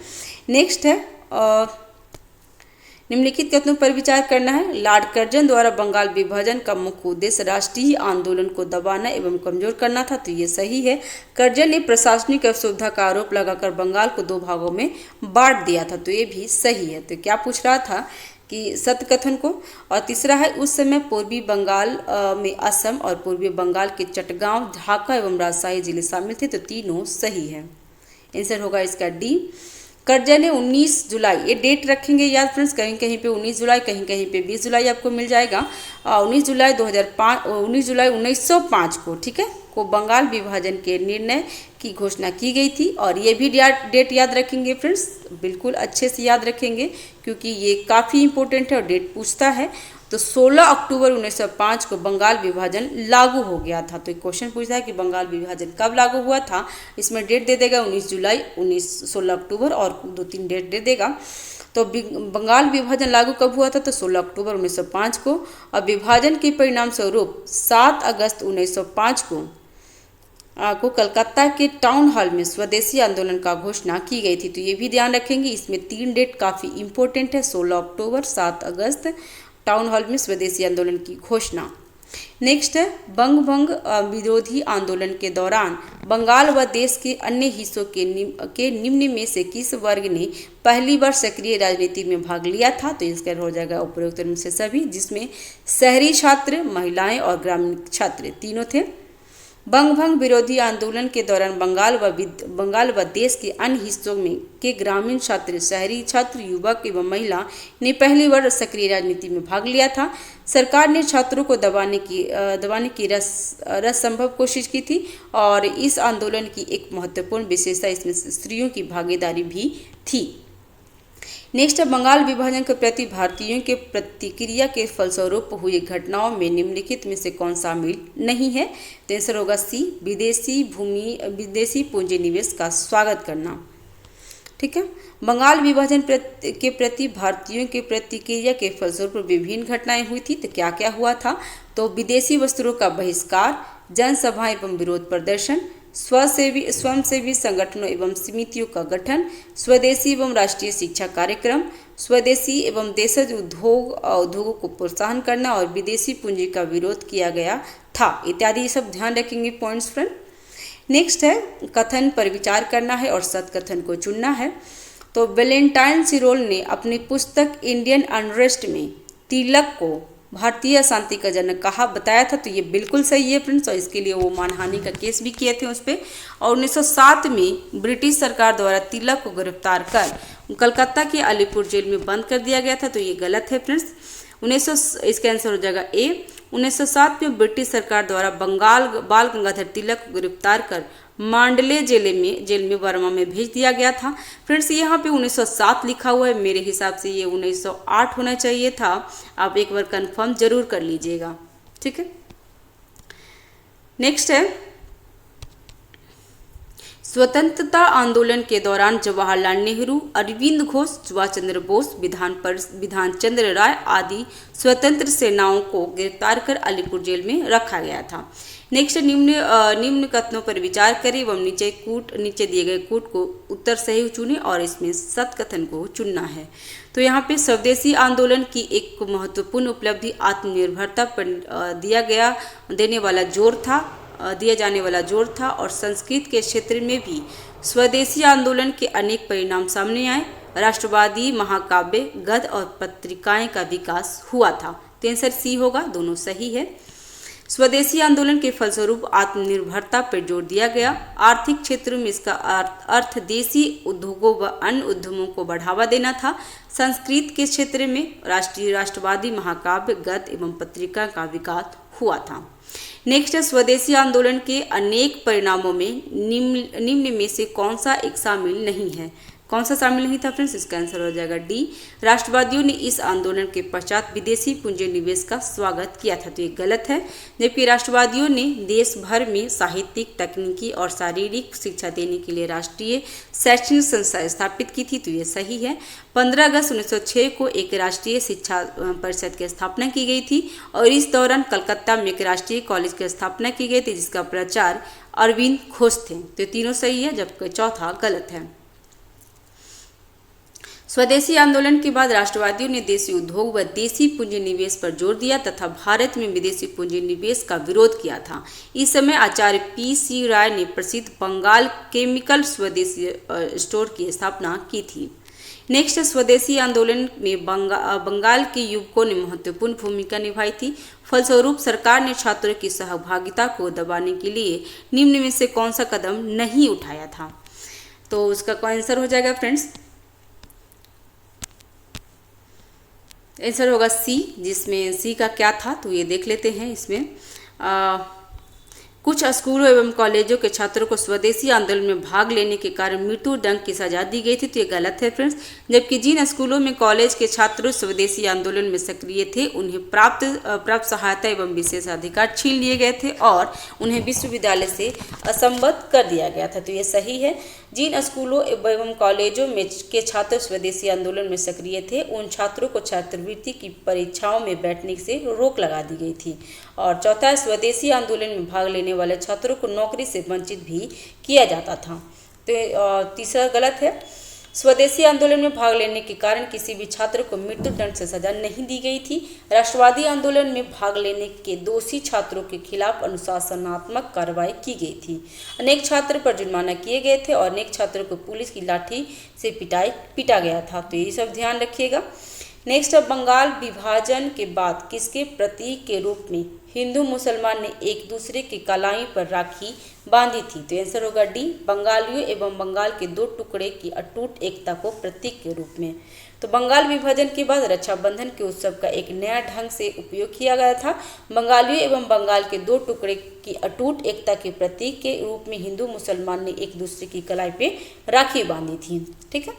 नेक्स्ट है निम्नलिखित कथनों पर विचार करना है। लॉर्ड कर्जन द्वारा बंगाल विभाजन का मुख्य उद्देश्य राष्ट्रीय आंदोलन को दबाना एवं कमजोर करना था। तो ये सही है। कर्जन ने प्रशासनिक असुविधा का आरोप लगाकर बंगाल को 2 भागों में बांट दिया था। तो ये भी सही है। तो क्या पूछ रहा था कि सत्य कथन को। और तीसरा है उस समय पूर्वी बंगाल में असम और पूर्वी बंगाल के चटगांव, ढाका एवं राजशाही जिले शामिल थे। तो तीनों सही है। आंसर होगा इसका डी। कर्जन ने 19 जुलाई, ये डेट रखेंगे याद फ्रेंड्स, कहीं कहीं पे 19 जुलाई, कहीं कहीं पे 20 जुलाई आपको मिल जाएगा। 19 जुलाई 1905 को, ठीक है, को बंगाल विभाजन के निर्णय की घोषणा की गई थी। और ये भी डेट याद रखेंगे फ्रेंड्स, बिल्कुल अच्छे से याद रखेंगे क्योंकि ये काफ़ी इंपॉर्टेंट है और डेट पूछता है। तो 16 अक्टूबर 1905 को बंगाल विभाजन लागू हो गया था। तो एक क्वेश्चन पूछता है कि बंगाल विभाजन कब लागू हुआ था। इसमें डेट दे देगा 19 जुलाई, 16 अक्टूबर और 2-3 डेट दे देगा। तो बंगाल विभाजन लागू कब हुआ था? तो 16 अक्टूबर 1905 को। और विभाजन के परिणाम स्वरूप 7 अगस्त 1905 को कलकत्ता के टाउन हॉल में स्वदेशी आंदोलन का घोषणा की गई थी। तो ये भी ध्यान रखेंगे, इसमें 3 डेट काफ़ी इंपॉर्टेंट है, 16 अक्टूबर, 7 अगस्त, टाउन हॉल में स्वदेशी आंदोलन की घोषणा। नेक्स्ट है बंग विरोधी आंदोलन के दौरान बंगाल व देश के अन्य हिस्सों के निम्न में से किस वर्ग ने पहली बार सक्रिय राजनीति में भाग लिया था? तो इसका हो जाएगा उपरोक्त में से सभी, जिसमें शहरी छात्र, महिलाएं और ग्रामीण छात्र तीनों थे। बंग विरोधी आंदोलन के दौरान बंगाल व देश के अन्य हिस्सों में के ग्रामीण छात्र, शहरी छात्र, युवक एवं महिला ने पहली बार सक्रिय राजनीति में भाग लिया था। सरकार ने छात्रों को दबाने की रसंभव कोशिश की थी और इस आंदोलन की एक महत्वपूर्ण विशेषता इसमें स्त्रियों की भागीदारी भी थी। नेक्स्ट है बंगाल विभाजन के प्रति भारतीयों के प्रतिक्रिया के फलस्वरूप हुई घटनाओं में निम्नलिखित में से कौन शामिल नहीं है? तो आंसर होगा सी, विदेशी पूंजी निवेश का स्वागत करना। ठीक है, बंगाल विभाजन के प्रति भारतीयों के प्रतिक्रिया के फलस्वरूप विभिन्न घटनाएं हुई थी। तो क्या क्या हुआ था? तो विदेशी वस्त्रों का बहिष्कार, जनसभाएं एवं विरोध प्रदर्शन, स्वयंसेवी संगठनों एवं समितियों का गठन, स्वदेशी एवं राष्ट्रीय शिक्षा कार्यक्रम, स्वदेशी एवं देशज उद्योगों को प्रोत्साहन करना और विदेशी पूंजी का विरोध किया गया था इत्यादि। सब ध्यान रखेंगे पॉइंट्स फ्रेंड। नेक्स्ट है कथन पर विचार करना है और सत्य कथन को चुनना है। तो वैलेंटाइन सिरोल ने अपनी पुस्तक इंडियन अनरेस्ट में तिलक को भारतीय अशांति का जनक कहा बताया था। तो ये बिल्कुल सही है फ्रेंड्स, और इसके लिए वो मानहानि का केस भी किए थे उस पर। और 1907 में ब्रिटिश सरकार द्वारा तिलक को गिरफ्तार कर कलकत्ता के अलीपुर जेल में बंद कर दिया गया था। तो ये गलत है फ्रेंड्स। इसका आंसर हो जाएगा ए। 1907 में ब्रिटिश सरकार द्वारा बंगाल बाल गंगाधर तिलक को गिरफ्तार कर मांडले जेल में बर्मा में भेज दिया गया था। फ्रेंड्स यहाँ पे 1907 लिखा हुआ है, मेरे हिसाब से ये 1908 होना चाहिए था। आप एक बार कंफर्म जरूर कर लीजिएगा, ठीक है। नेक्स्ट है, स्वतंत्रता आंदोलन के दौरान जवाहरलाल नेहरू, अरविंद घोष, सुभाष चंद्र बोस, विधान चंद्र राय आदि स्वतंत्र सेनाओं को गिरफ्तार कर अलीपुर जेल में रखा गया था। नेक्स्ट, निम्न कथनों पर विचार करें एवं नीचे दिए गए कूट को उत्तर सही चुने और इसमें सत कथन को चुनना है। तो यहाँ पे स्वदेशी आंदोलन की एक महत्वपूर्ण उपलब्धि आत्मनिर्भरता पर दिया जाने वाला जोर था और संस्कृत के क्षेत्र में भी स्वदेशी आंदोलन के अनेक परिणाम सामने आए। राष्ट्रवादी महाकाव्य, गद्य और पत्रिकाएं का विकास हुआ था। तो आंसर सी होगा, दोनों सही है। स्वदेशी आंदोलन के फलस्वरूप आत्मनिर्भरता पर जोर दिया गया। आर्थिक क्षेत्रों में इसका अर्थ देसी उद्योगों व अन्य उद्यमों को बढ़ावा देना था। संस्कृत के क्षेत्र में राष्ट्रवादी महाकाव्य, गद्य एवं पत्रिका का विकास हुआ था। नेक्स्ट, स्वदेशी आंदोलन के अनेक परिणामों में निम्न में से कौन सा एक शामिल नहीं है? कौन सा शामिल नहीं था फ्रेंड्स? इसका आंसर हो जाएगा डी। राष्ट्रवादियों ने इस आंदोलन के पश्चात विदेशी पूंजी निवेश का स्वागत किया था, तो ये गलत है। जबकि राष्ट्रवादियों ने देश भर में साहित्यिक, तकनीकी और शारीरिक शिक्षा देने के लिए राष्ट्रीय शैक्षणिक संस्था स्थापित की थी, तो ये सही है। 15 अगस्त 1906 को एक राष्ट्रीय शिक्षा परिषद की स्थापना की गई थी और इस दौरान कलकत्ता में एक राष्ट्रीय कॉलेज की स्थापना की गई थी जिसका प्राचार्य अरविंद घोष थे। तो तीनों सही है, जबकि चौथा गलत है। स्वदेशी आंदोलन के बाद राष्ट्रवादियों ने देसी उद्योग व देसी पूंजी निवेश पर जोर दिया तथा भारत में विदेशी पूंजी निवेश का विरोध किया था। इस समय आचार्य पी.सी. राय ने प्रसिद्ध बंगाल केमिकल स्वदेशी स्टोर की स्थापना की थी। नेक्स्ट, स्वदेशी आंदोलन में बंगाल के युवकों ने महत्वपूर्ण भूमिका निभाई थी। फलस्वरूप सरकार ने छात्रों की सहभागिता को दबाने के लिए निम्न में से कौन सा कदम नहीं उठाया था? तो उसका आंसर हो जाएगा फ्रेंड्स, आंसर होगा सी। जिसमें सी का क्या था तो ये देख लेते हैं। इसमें कुछ स्कूलों एवं कॉलेजों के छात्रों को स्वदेशी आंदोलन में भाग लेने के कारण मृत्यु दंड की सजा दी गई थी, तो ये गलत है फ्रेंड्स। जबकि जिन स्कूलों में कॉलेज के छात्र स्वदेशी आंदोलन में सक्रिय थे उन्हें प्राप्त सहायता एवं विशेष अधिकार छीन लिए गए थे और उन्हें विश्वविद्यालय से असंबद्ध कर दिया गया था, तो ये सही है। जिन स्कूलों एवं कॉलेजों में के छात्र स्वदेशी आंदोलन में सक्रिय थे उन छात्रों को छात्रवृत्ति की परीक्षाओं में बैठने से रोक लगा दी गई थी। और चौथा, स्वदेशी आंदोलन में भाग लेने वाले छात्रों को नौकरी से वंचित भी किया जाता था, तो तीसरा गलत है। स्वदेशी आंदोलन में भाग लेने के कारण किसी भी छात्र को मृत्यु दंड से सजा नहीं दी गई थी। राष्ट्रवादी आंदोलन में भाग लेने के दोषी छात्रों के खिलाफ अनुशासनात्मक कार्रवाई की गई थी। अनेक छात्र पर जुर्माना किए गए थे और अनेक छात्रों को पुलिस की लाठी से पीटा गया था, तो ये सब ध्यान रखिएगा। नेक्स्ट, बंगाल विभाजन के बाद किसके प्रतीक के रूप में हिंदू मुसलमान ने एक दूसरे की कलाई पर राखी बांधी थी? तो आंसर होगा डी, बंगालियों एवं बंगाल के दो टुकड़े की अटूट एकता को प्रतीक के रूप में। तो बंगाल विभाजन के बाद रक्षाबंधन के उत्सव का एक नया ढंग से उपयोग किया गया था। बंगालियों एवं बंगाल के दो टुकड़े की अटूट एकता के प्रतीक के रूप में हिंदू मुसलमान ने एक दूसरे की कलाई पे राखी बांधी थी, ठीक है।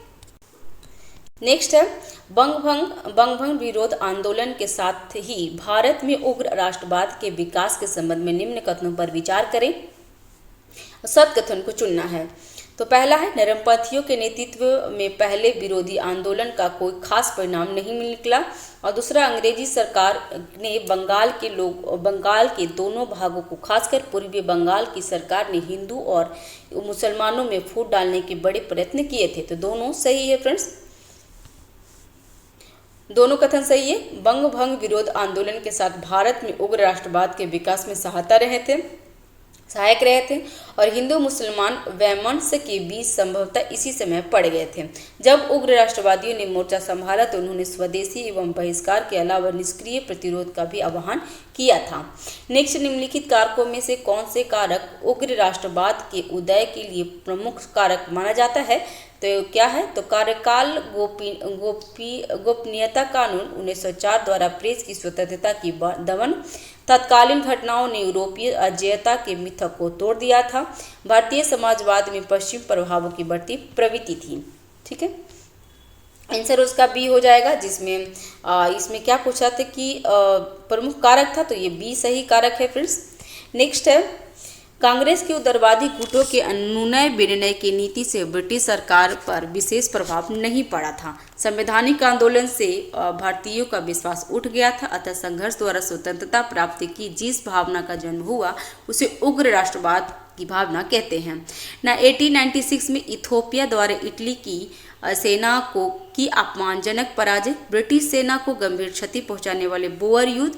नेक्स्ट है, बंगभंग विरोध आंदोलन के साथ ही भारत में उग्र राष्ट्रवाद के विकास के संबंध में निम्न कथनों पर विचार करें। सत कथन को चुनना है। तो पहला है, नरमपंथियों के नेतृत्व में पहले विरोधी आंदोलन का कोई खास परिणाम नहीं निकला। और दूसरा, अंग्रेजी सरकार ने बंगाल के दोनों भागों को, खासकर पूर्वी बंगाल की सरकार ने हिंदू और मुसलमानों में फूट डालने के बड़े प्रयत्न किए थे, तो दोनों सही है फ्रेंड्स, दोनों कथन सही है। बंगभंग विरोध आंदोलन के साथ भारत में उग्र राष्ट्रवाद के विकास में सहायक रहे थे और हिंदू मुसलमान वैमनस्य के बीच संभवतः इसी समय पड़ गए थे। जब उग्र राष्ट्रवादियों ने मोर्चा संभाला तो उन्होंने स्वदेशी एवं बहिष्कार के अलावा निष्क्रिय प्रतिरोध का भी आह्वान किया था। नेक्स्ट, निम्नलिखित कारकों में से कौन से कारक उग्र राष्ट्रवाद के उदय के लिए प्रमुख कारक माना जाता है? तो क्या है? तो कार्यकाल गोपनीयता कानून 1904 द्वारा प्रेस की स्वतंत्रता की दमन तत्कालीन घटनाओं ने यूरोपीय अजेयता के मिथक को तोड़ दिया था। भारतीय समाजवाद में पश्चिम प्रभावों की बढ़ती प्रवृत्ति थी। ठीक है, आंसर उसका बी हो जाएगा, जिसमें इसमें क्या पूछा था कि प्रमुख कारक था, तो ये बी सही कारक है फ्रेंड्स। नेक्स्ट है, कांग्रेस के उदारवादी गुटों के अनुनय विनिमय की नीति से ब्रिटिश सरकार पर विशेष प्रभाव नहीं पड़ा था। संवैधानिक आंदोलन से भारतीयों का विश्वास उठ गया था, अतः संघर्ष द्वारा स्वतंत्रता प्राप्ति की जिस भावना का जन्म हुआ उसे उग्र राष्ट्रवाद की भावना कहते हैं। 1896 में इथोपिया द्वारा इटली की सेना को की अपमानजनक पराजय, ब्रिटिश सेना को गंभीर क्षति पहुंचाने वाले बोअर युद्ध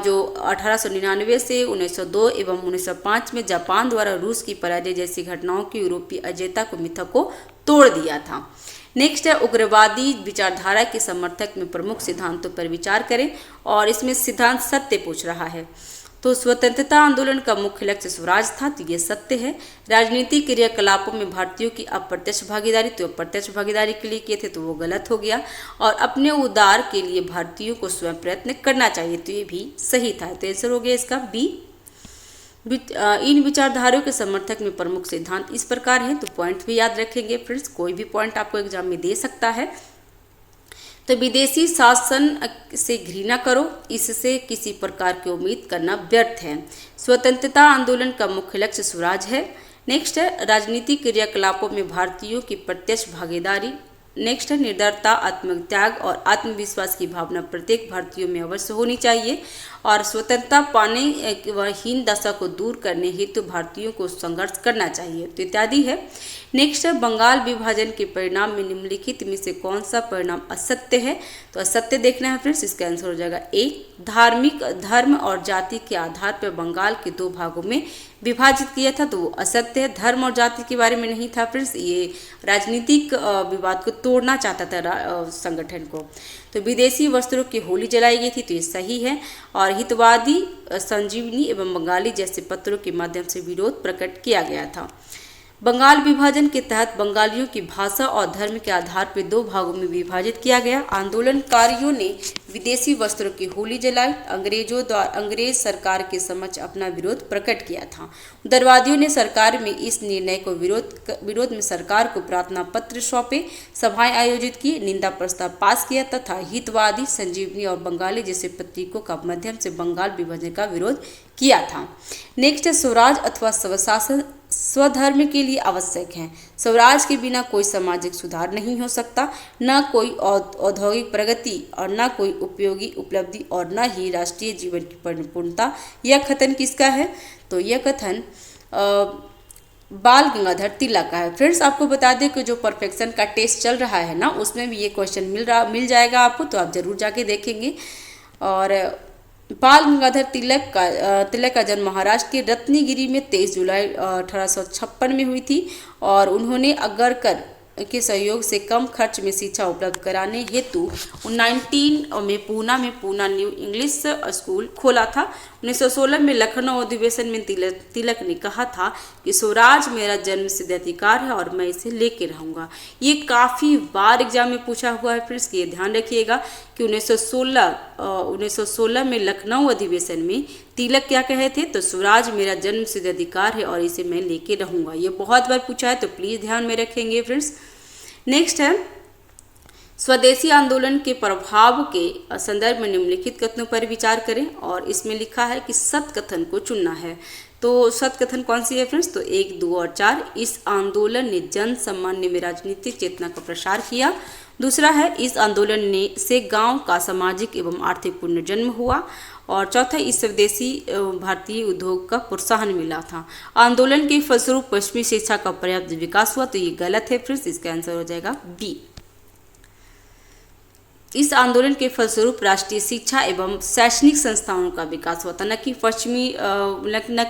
जो 1899 से 1902 एवं 1905 में जापान द्वारा रूस की पराजय जैसी घटनाओं की यूरोपीय अजेयता को मिथक को तोड़ दिया था। नेक्स्ट है, उग्रवादी विचारधारा के समर्थक में प्रमुख सिद्धांतों पर विचार करें, और इसमें सिद्धांत सत्य पूछ रहा है। तो स्वतंत्रता आंदोलन का मुख्य लक्ष्य स्वराज था, तो ये सत्य है। राजनीतिक क्रियाकलापों में भारतीयों की अप्रत्यक्ष भागीदारी, तो अप्रत्यक्ष भागीदारी के लिए किए थे, तो वो गलत हो गया। और अपने उद्धार के लिए भारतीयों को स्वयं प्रयत्न करना चाहिए, तो ये भी सही था। तो आंसर हो गया इसका बी। इन विचारधाराओं के समर्थक में प्रमुख सिद्धांत इस प्रकार है, तो पॉइंट भी याद रखेंगे फ्रेंड्स, कोई भी पॉइंट आपको एग्जाम में दे सकता है। तो विदेशी शासन से घृणा करो, इससे किसी प्रकार की उम्मीद करना व्यर्थ है। स्वतंत्रता आंदोलन का मुख्य लक्ष्य स्वराज है। नेक्स्ट है, राजनीतिक क्रियाकलापों में भारतीयों की प्रत्यक्ष भागीदारी। नेक्स्ट है, निर्दयता, आत्मत्याग और आत्मविश्वास की भावना प्रत्येक भारतीयों में अवश्य होनी चाहिए। और स्वतंत्रता पाने व हीन दशा को दूर करने हेतु भारतीयों को संघर्ष करना चाहिए, तो इत्यादि है। नेक्स्ट है, बंगाल विभाजन के परिणाम में निम्नलिखित में से कौन सा परिणाम असत्य है, तो असत्य देखना है फ्रेंड्स, इसका आंसर हो जाएगा ए। धार्मिक धर्म और जाति के आधार पर बंगाल के दो भागों में विभाजित किया था, तो वो असत्य है। धर्म और जाति के बारे में नहीं था फ्रेंड्स, ये राजनीतिक विवाद को तोड़ना चाहता था संगठन को। तो विदेशी वस्त्रों की होली जलाई गई थी, तो ये सही है। और हितवादी, संजीवनी एवं बंगाली जैसे पत्रों के माध्यम से विरोध प्रकट किया गया था। बंगाल विभाजन के तहत बंगालियों की भाषा और धर्म के आधार पर दो भागों में विभाजित किया गया। आंदोलनकारियों ने विदेशी वस्त्रों की होली जलाई, अंग्रेज सरकार के समक्ष अपना विरोध प्रकट किया था। उदारवादियों ने सरकार में इस निर्णय को विरोध में सरकार को प्रार्थना पत्र सौंपे, सभाएं आयोजित की, निंदा प्रस्ताव पास किया तथा हितवादी, संजीवनी और बंगाली जैसे पत्रिकों का माध्यम से बंगाल विभाजन का विरोध किया था। नेक्स्ट है, स्वराज अथवा स्वशासन स्वधर्म के लिए आवश्यक है। स्वराज के बिना कोई सामाजिक सुधार नहीं हो सकता, न कोई औद्योगिक प्रगति और न कोई उपयोगी उपलब्धि और न ही राष्ट्रीय जीवन की परिपूर्णता। यह कथन किसका है, तो यह कथन बाल गंगाधर तिलक का है। फ्रेंड्स, आपको बता दें कि जो परफेक्शन का टेस्ट चल रहा है ना, उसमें भी ये क्वेश्चन मिल जाएगा आपको, तो आप जरूर जाके देखेंगे। और बाल गंगाधर तिलक का जन्म महाराष्ट्र के रत्नागिरी में 23 जुलाई 1856 में हुई थी, और उन्होंने अगरकर के सहयोग से कम खर्च में शिक्षा उपलब्ध कराने हेतु 19 में पूना न्यू इंग्लिश स्कूल खोला था। 1916 में लखनऊ अधिवेशन में तिलक ने कहा था कि स्वराज मेरा जन्मसिद्ध अधिकार है और मैं इसे लेके रहूँगा। ये काफ़ी बार एग्जाम में पूछा हुआ है फ्रेंड्स, ये ध्यान रखिएगा कि 1916 में लखनऊ अधिवेशन में तिलक क्या कहे थे, तो स्वराज मेरा जन्मसिद्ध अधिकार है और इसे मैं लेके रहूँगा। ये बहुत बार पूछा है, तो प्लीज़ ध्यान में रखेंगे फ्रेंड्स। नेक्स्ट है, स्वदेशी आंदोलन के प्रभाव के संदर्भ में निम्नलिखित कथनों पर विचार करें, और इसमें लिखा है कि सत्य कथन को चुनना है। तो सत्य कथन कौन सी है फ्रेंड्स, तो 1, 2 और 4। इस आंदोलन ने जन सामान्य में राजनीतिक चेतना का प्रसार किया। दूसरा है, इस आंदोलन से गांव का सामाजिक एवं आर्थिक पुनर्जन्म हुआ। और चौथा, इस स्वदेशी भारतीय उद्योग का प्रोत्साहन मिला था। आंदोलन के फलस्वरूप पश्चिमी शिक्षा का पर्याप्त विकास हुआ, तो ये गलत है फ्रेंड्स, इसका आंसर हो जाएगा बी। इस आंदोलन के फलस्वरूप राष्ट्रीय शिक्षा एवं शैक्षणिक संस्थाओं का विकास हुआ था, न कि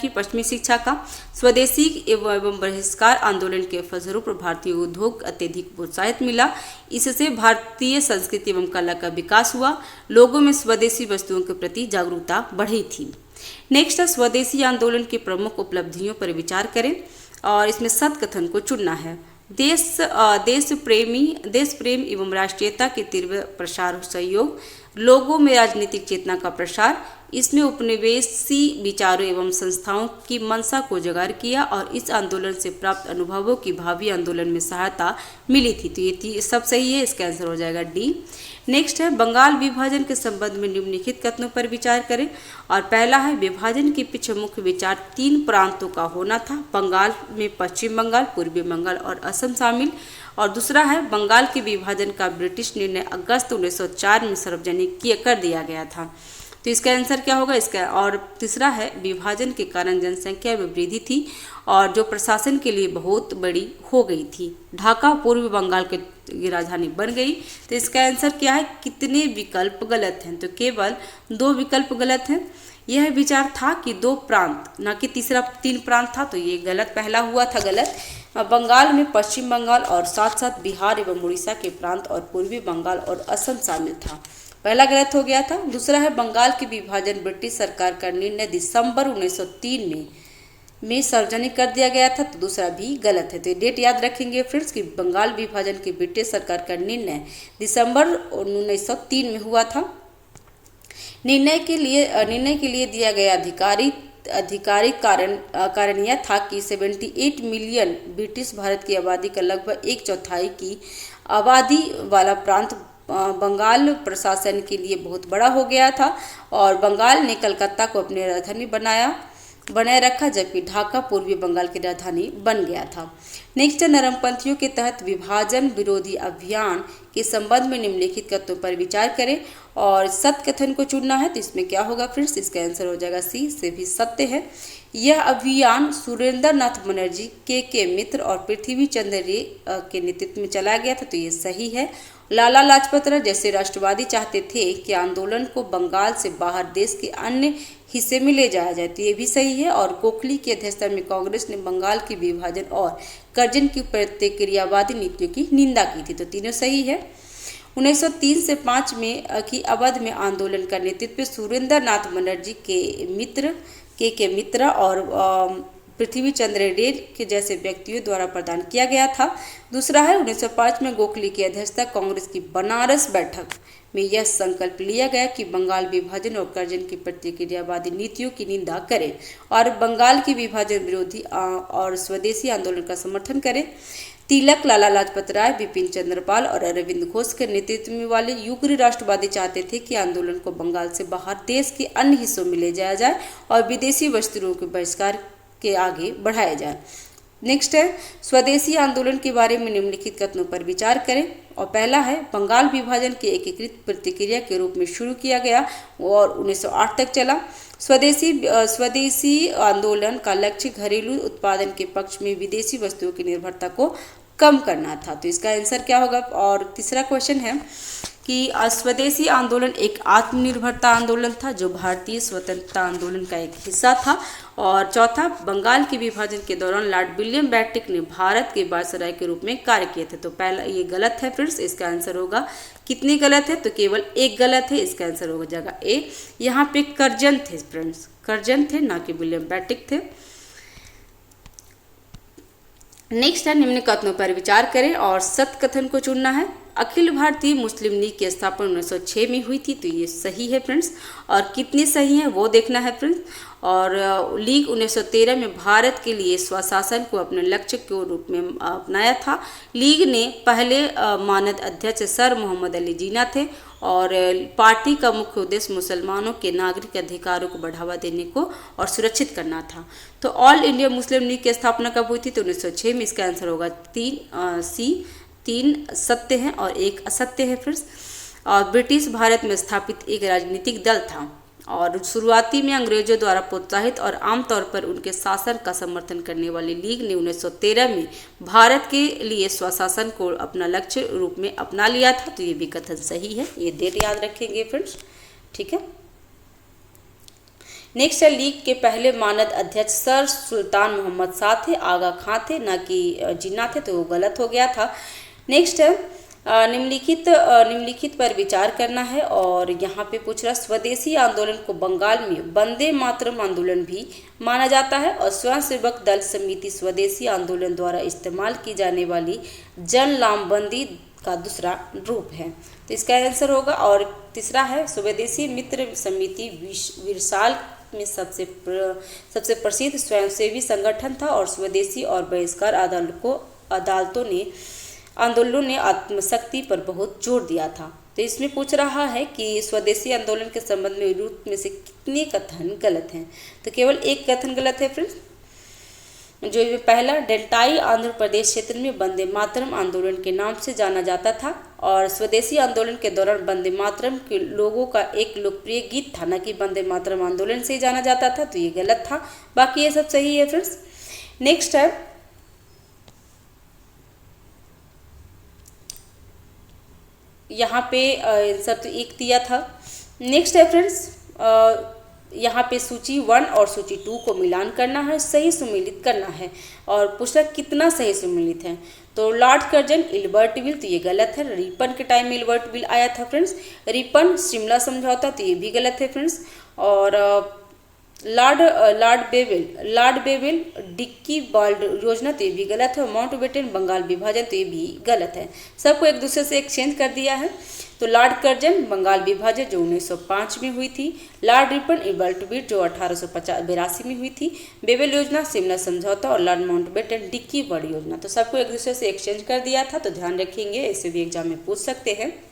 पश्चिमी शिक्षा का। स्वदेशी एवं बहिष्कार आंदोलन के फलस्वरूप भारतीय उद्योग अत्यधिक प्रोत्साहित मिला। इससे भारतीय संस्कृति एवं कला का विकास हुआ। लोगों में स्वदेशी वस्तुओं के प्रति जागरूकता बढ़ी थी। नेक्स्ट है, स्वदेशी आंदोलन की प्रमुख उपलब्धियों पर विचार करें, और इसमें सत्य कथन को चुनना है। देश प्रेम एवं राष्ट्रीयता के तीव्र प्रसार सहयोग, लोगों में राजनीतिक चेतना का प्रसार, इसमें उपनिवेशी विचारों एवं संस्थाओं की मंशा को उजागर किया और इस आंदोलन से प्राप्त अनुभवों की भावी आंदोलन में सहायता मिली थी। तो ये सब सही है, इसका आंसर हो जाएगा डी। नेक्स्ट है बंगाल विभाजन के संबंध में निम्नलिखित कथनों पर विचार करें। और पहला है विभाजन के पीछे मुख्य विचार 3 प्रांतों का होना था, बंगाल में पश्चिम बंगाल, पूर्वी बंगाल और असम शामिल। और दूसरा है बंगाल के विभाजन का ब्रिटिश निर्णय अगस्त 1904 में सार्वजनिक कर दिया गया था। तो इसका आंसर क्या होगा इसका। और तीसरा है विभाजन के कारण जनसंख्या में वृद्धि थी और जो प्रशासन के लिए बहुत बड़ी हो गई थी। ढाका पूर्वी बंगाल की राजधानी बन गई। तो इसका आंसर क्या है, कितने विकल्प गलत हैं, तो केवल 2 विकल्प गलत हैं। यह विचार था कि 2 प्रांत, ना कि तीसरा 3 प्रांत था, तो ये गलत, पहला हुआ था गलत। बंगाल में पश्चिम बंगाल और साथ साथ बिहार एवं उड़ीसा के प्रांत और पूर्वी बंगाल और असम शामिल था, पहला गलत हो गया था। दूसरा है बंगाल के विभाजन ब्रिटिश सरकार का निर्णय दिसंबर 1903 में सार्वजनिक कर दिया गया था, तो दूसरा भी गलत है। तो ये डेट याद रखेंगे फ्रेंड्स कि बंगाल विभाजन के ब्रिटिश सरकार का निर्णय दिसंबर 1903 में हुआ था। निर्णय के लिए दिया गया आधिकारिक कारण यह था कि 78 मिलियन ब्रिटिश भारत की आबादी का लगभग 1/4 की आबादी वाला प्रांत बंगाल प्रशासन के लिए बहुत बड़ा हो गया था और बंगाल ने कलकत्ता को अपनी राजधानी बनाए रखा, जबकि ढाका पूर्वी बंगाल की राजधानी बन गया था। नेक्स्ट है नरमपंथियों के तहत विभाजन विरोधी अभियान के संबंध में निम्नलिखित कथनों पर विचार करें और सत्य कथन को चुनना है। तो इसमें क्या होगा फ्रेंड्स, इसका आंसर हो जाएगा सी, से भी सत्य है। यह अभियान सुरेंद्र नाथ बनर्जी के मित्र और पृथ्वी चंद्र रे के नेतृत्व में चलाया गया था, तो ये सही है। लाला लाजपत राय जैसे राष्ट्रवादी चाहते थे कि आंदोलन को बंगाल से बाहर देश के अन्य हिस्से में ले जाया जाए, तो ये भी सही है। और गोखले की अध्यक्षता में कांग्रेस ने बंगाल के विभाजन और कर्जन की प्रतिक्रियावादी नीतियों की निंदा की थी, तो तीनों सही है। 1903 से 5 में की अवधि में आंदोलन का नेतृत्व सुरेंद्र नाथ बनर्जी के मित्र और पृथ्वी चंद्र रे के जैसे व्यक्तियों द्वारा प्रदान किया गया था। दूसरा है 1905 में गोखले की अध्यक्षता कांग्रेस की बनारस बैठक में यह संकल्प लिया गया कि बंगाल विभाजन और कर्जन की प्रतिक्रियावादी नीतियों की निंदा करें और बंगाल की विभाजन विरोधी और स्वदेशी आंदोलन का समर्थन करें। तिलक, लाला लाजपत राय, बिपिन चंद्रपाल और अरविंद घोष के नेतृत्व में वाले युगल राष्ट्रवादी चाहते थे कि आंदोलन को बंगाल से बाहर देश के अन्य हिस्सों में ले जाया जाए और विदेशी वस्तुओं के बहिष्कार के आगे बढ़ाया जाए। नेक्स्ट है स्वदेशी आंदोलन के बारे में निम्नलिखित कथनों पर विचार करें। और पहला है बंगाल विभाजन के एकीकृत प्रतिक्रिया के रूप में शुरू किया गया और 1908 तक चला। स्वदेशी आंदोलन का लक्ष्य घरेलू उत्पादन के पक्ष में विदेशी वस्तुओं की निर्भरता को कम करना था, तो इसका आंसर क्या होगा। और तीसरा क्वेश्चन है कि स्वदेशी आंदोलन एक आत्मनिर्भरता आंदोलन था जो भारतीय स्वतंत्रता आंदोलन का एक हिस्सा था। और चौथा, बंगाल के विभाजन के दौरान लॉर्ड विलियम बेंटिक ने भारत के वायसराय के रूप में कार्य किए थे, तो पहला ये गलत है फ्रेंड्स, इसका आंसर होगा कितने गलत है, तो केवल एक गलत है, इसका आंसर हो जाएगा ए। यहाँ पे कर्जन थे फ्रेंड्स, कर्जन थे, ना कि विलियम बेंटिक थे। नेक्स्ट है निम्न कथनों पर विचार करें और सत्य कथन को चुनना है। अखिल भारतीय मुस्लिम लीग की स्थापना 1906 में हुई थी, तो ये सही है फ्रेंड्स। और कितने सही हैं वो देखना है फ्रेंड्स। और लीग 1913 में भारत के लिए स्वशासन को अपने लक्ष्य के रूप में अपनाया था। लीग ने पहले मानद अध्यक्ष सर मोहम्मद अली जिन्ना थे और पार्टी का मुख्य उद्देश्य मुसलमानों के नागरिक अधिकारों को बढ़ावा देने को और सुरक्षित करना था। तो ऑल इंडिया मुस्लिम लीग की स्थापना कब हुई थी, तो 1906 में। इसका आंसर होगा 3 सत्य हैं और 1 असत्य है फ्रेंड्स। और ब्रिटिश भारत में स्थापित एक राजनीतिक दल था और शुरुआती में अंग्रेजों द्वारा प्रोत्साहित और आमतौर पर उनके शासन का समर्थन करने वाली लीग ने 1913 में भारत के लिए स्वशासन को अपना लक्ष्य रूप में अपना लिया था, तो ये भी कथन सही है। ये डेट याद रखेंगे फ्रेंड्स, ठीक है। नेक्स्ट है लीग के पहले मानद अध्यक्ष सर सुल्तान मोहम्मद शाह थे, आगा खां थे, ना कि जिन्ना थे, तो वो गलत हो गया था। नेक्स्ट है निम्नलिखित पर विचार करना है और यहाँ पे पूछ रहा स्वदेशी आंदोलन को बंगाल में वंदे मातरम आंदोलन भी माना जाता है और स्वयंसेवक दल समिति स्वदेशी आंदोलन द्वारा इस्तेमाल की जाने वाली जन लामबंदी का दूसरा रूप है। तो इसका आंसर होगा। और तीसरा है स्वदेशी मित्र समिति विशाल में सबसे प्रसिद्ध स्वयंसेवी संगठन था और स्वदेशी और बहिष्कार आंदोलनों ने आत्मशक्ति पर बहुत जोर दिया था। तो इसमें पूछ रहा है कि स्वदेशी आंदोलन के संबंध में रूप में से कितने कथन गलत हैं। तो केवल एक कथन गलत है फ्रेंड्स, जो पहला, डेल्टाई आंध्र प्रदेश क्षेत्र में वंदे मातरम आंदोलन के नाम से जाना जाता था और स्वदेशी आंदोलन के दौरान वंदे मातरम के लोगों का एक लोकप्रिय गीत था, न कि वंदे मातरम आंदोलन से ही जाना जाता था। तो ये गलत था, बाकी ये सब सही है फ्रेंड्स। नेक्स्ट है, यहाँ पे आंसर तो एक दिया था। नेक्स्ट है फ्रेंड्स, यहाँ पे सूची 1 और सूची 2 को मिलान करना है, सही सुमेलित करना है और पूछना कितना सही सुमेलित है। तो लॉर्ड कर्जन इल्बर्टविल, तो ये गलत है। रिपन के टाइम में इल्बर्टविल आया था फ्रेंड्स। रिपन शिमला समझौता, तो ये भी गलत है फ्रेंड्स। और लॉर्ड बेवेल डिक्की बाल्ड योजना, तो ये भी गलत है। माउंटबेटन बंगाल विभाजन, तो ये भी गलत है। सबको एक दूसरे से एक्सचेंज कर दिया है। तो लॉर्ड कर्जन बंगाल विभाजन जो 1905 में हुई थी, लॉर्ड रिपन इल्बर्टविल जो 1882 में हुई थी, बेवेल योजना शिमला समझौता और लॉर्ड माउंटबेटन डिक्की बाल्ड योजना, तो सबको एक दूसरे से एक्सचेंज कर दिया था। तो ध्यान रखेंगे, इसे भी एग्जाम में पूछ सकते हैं।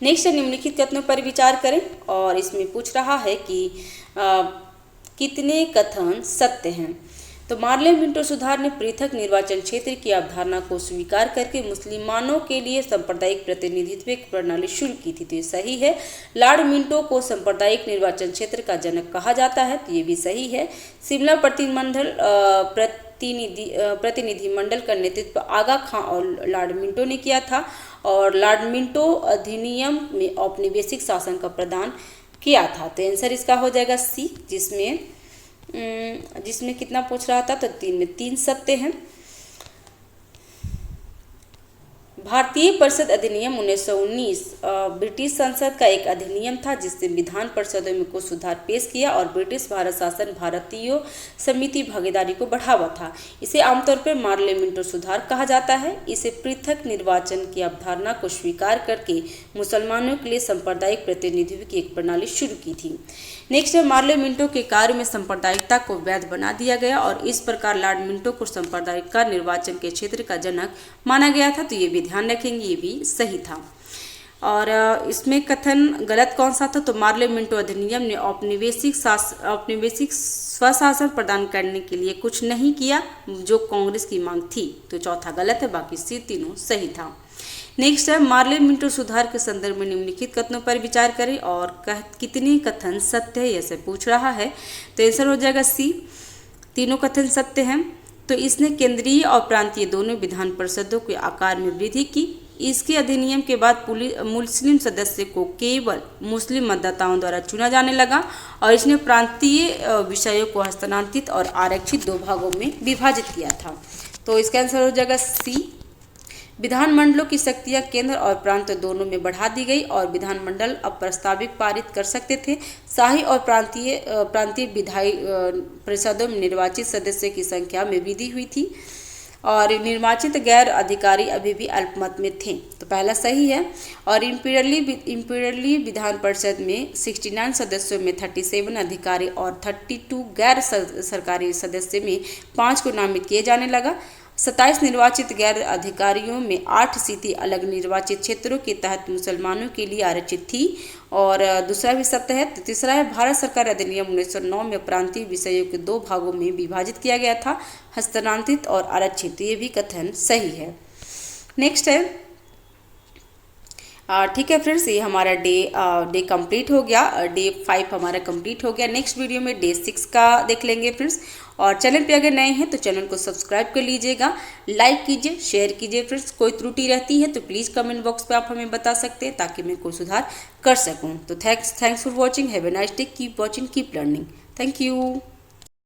नेक्स्ट है, निम्नलिखित कथनों पर विचार करें और इसमें पूछ रहा है कि कितने कथन सत्य हैं। तो मार्ले मिंटो सुधार ने पृथक निर्वाचन क्षेत्र की अवधारणा को स्वीकार करके मुसलमानों के लिए सांप्रदायिक प्रतिनिधित्व की प्रणाली शुरू की थी, तो ये सही है। लॉर्ड मिंटो को सांप्रदायिक निर्वाचन क्षेत्र का जनक कहा जाता है, तो ये भी सही है। शिमला प्रतिनिधिमंडल का नेतृत्व आगा खां और लॉर्ड मिंटो ने किया था और लॉर्ड मिंटो अधिनियम में औपनिवेशिक शासन का प्रदान किया था। तो आंसर इसका हो जाएगा सी, जिसमें कितना पूछ रहा था, तो 3 में 3 सत्य हैं। भारतीय परिषद अधिनियम 1919 ब्रिटिश संसद का एक अधिनियम था जिसने विधान परिषदों में कुछ सुधार पेश किया और ब्रिटिश भारत शासन भारतीय समिति भागीदारी को बढ़ावा था। इसे आमतौर पर मार्ले मिंटो सुधार कहा जाता है। इसे पृथक निर्वाचन की अवधारणा को स्वीकार करके मुसलमानों के लिए सांप्रदायिक प्रतिनिधित्व की एक प्रणाली शुरू की थी। नेक्स्ट है, मार्ले मिंटो के कार्य में सांप्रदायिकता को वैध बना दिया गया और इस प्रकार लॉर्ड मिंटो को सांप्रदायिकता निर्वाचन के क्षेत्र का जनक माना गया था। तो ये भी ध्यान रखेंगे, ये भी सही था। और इसमें कथन गलत कौन सा था, तो मार्ले मिंटो अधिनियम ने औपनिवेशिक स्वशासन प्रदान करने के लिए कुछ नहीं किया जो कांग्रेस की मांग थी, तो चौथा गलत है, बाकी सी तीनों सही था। नेक्स्ट है, मार्ले मिंटो सुधार के संदर्भ में निम्नलिखित कथनों पर विचार करें और कितने कथन सत्य है, ऐसे पूछ रहा है। तो आंसर हो जाएगा सी, तीनों कथन सत्य हैं। तो इसने केंद्रीय और प्रांतीय दोनों विधान परिषदों के आकार में वृद्धि की। इसके अधिनियम के बाद मुस्लिम सदस्य को केवल मुस्लिम मतदाताओं द्वारा चुना जाने लगा और इसने प्रांतीय विषयों को हस्तांतरित और आरक्षित 2 भागों में विभाजित किया था। तो इसका आंसर हो जाएगा सी। विधानमंडलों की शक्तियां केंद्र और प्रांत दोनों में बढ़ा दी गई और विधानमंडल अब प्रस्तावित पारित कर सकते थे। शाही और प्रांतीय विधायी परिषदों में निर्वाचित सदस्य की संख्या में वृद्धि हुई थी और निर्वाचित गैर अधिकारी अभी भी अल्पमत में थे, तो पहला सही है। और इम्पीरियली विधान परिषद में 69 सदस्यों में 37 अधिकारी और 32 गैर सरकारी सदस्य में 5 को नामित किए जाने लगा। 27 निर्वाचित गैर अधिकारियों में 8 सीटें अलग निर्वाचित क्षेत्रों के तहत मुसलमानों के लिए आरक्षित थी और दूसरा भी सत्य है। तो तीसरा है, भारत सरकार अधिनियम 1909 में प्रांतीय विषयों के 2 भागों में विभाजित किया गया था, हस्तांतरित और आरक्षित, ये भी कथन सही है। नेक्स्ट है, ठीक है फ्रेंड्स, ये हमारा डे कंप्लीट हो गया, डे 5 हमारा कंप्लीट हो गया। नेक्स्ट वीडियो में डे 6 का देख लेंगे फ्रेंड्स। और चैनल पे अगर नए हैं तो चैनल को सब्सक्राइब कर लीजिएगा, लाइक कीजिए, शेयर कीजिए फ्रेंड्स। कोई त्रुटि रहती है तो प्लीज़ कमेंट बॉक्स पे आप हमें बता सकते हैं ताकि मैं कोई सुधार कर सकूं। तो thanks for watching, have a nice day, keep watching, keep learning, thank you.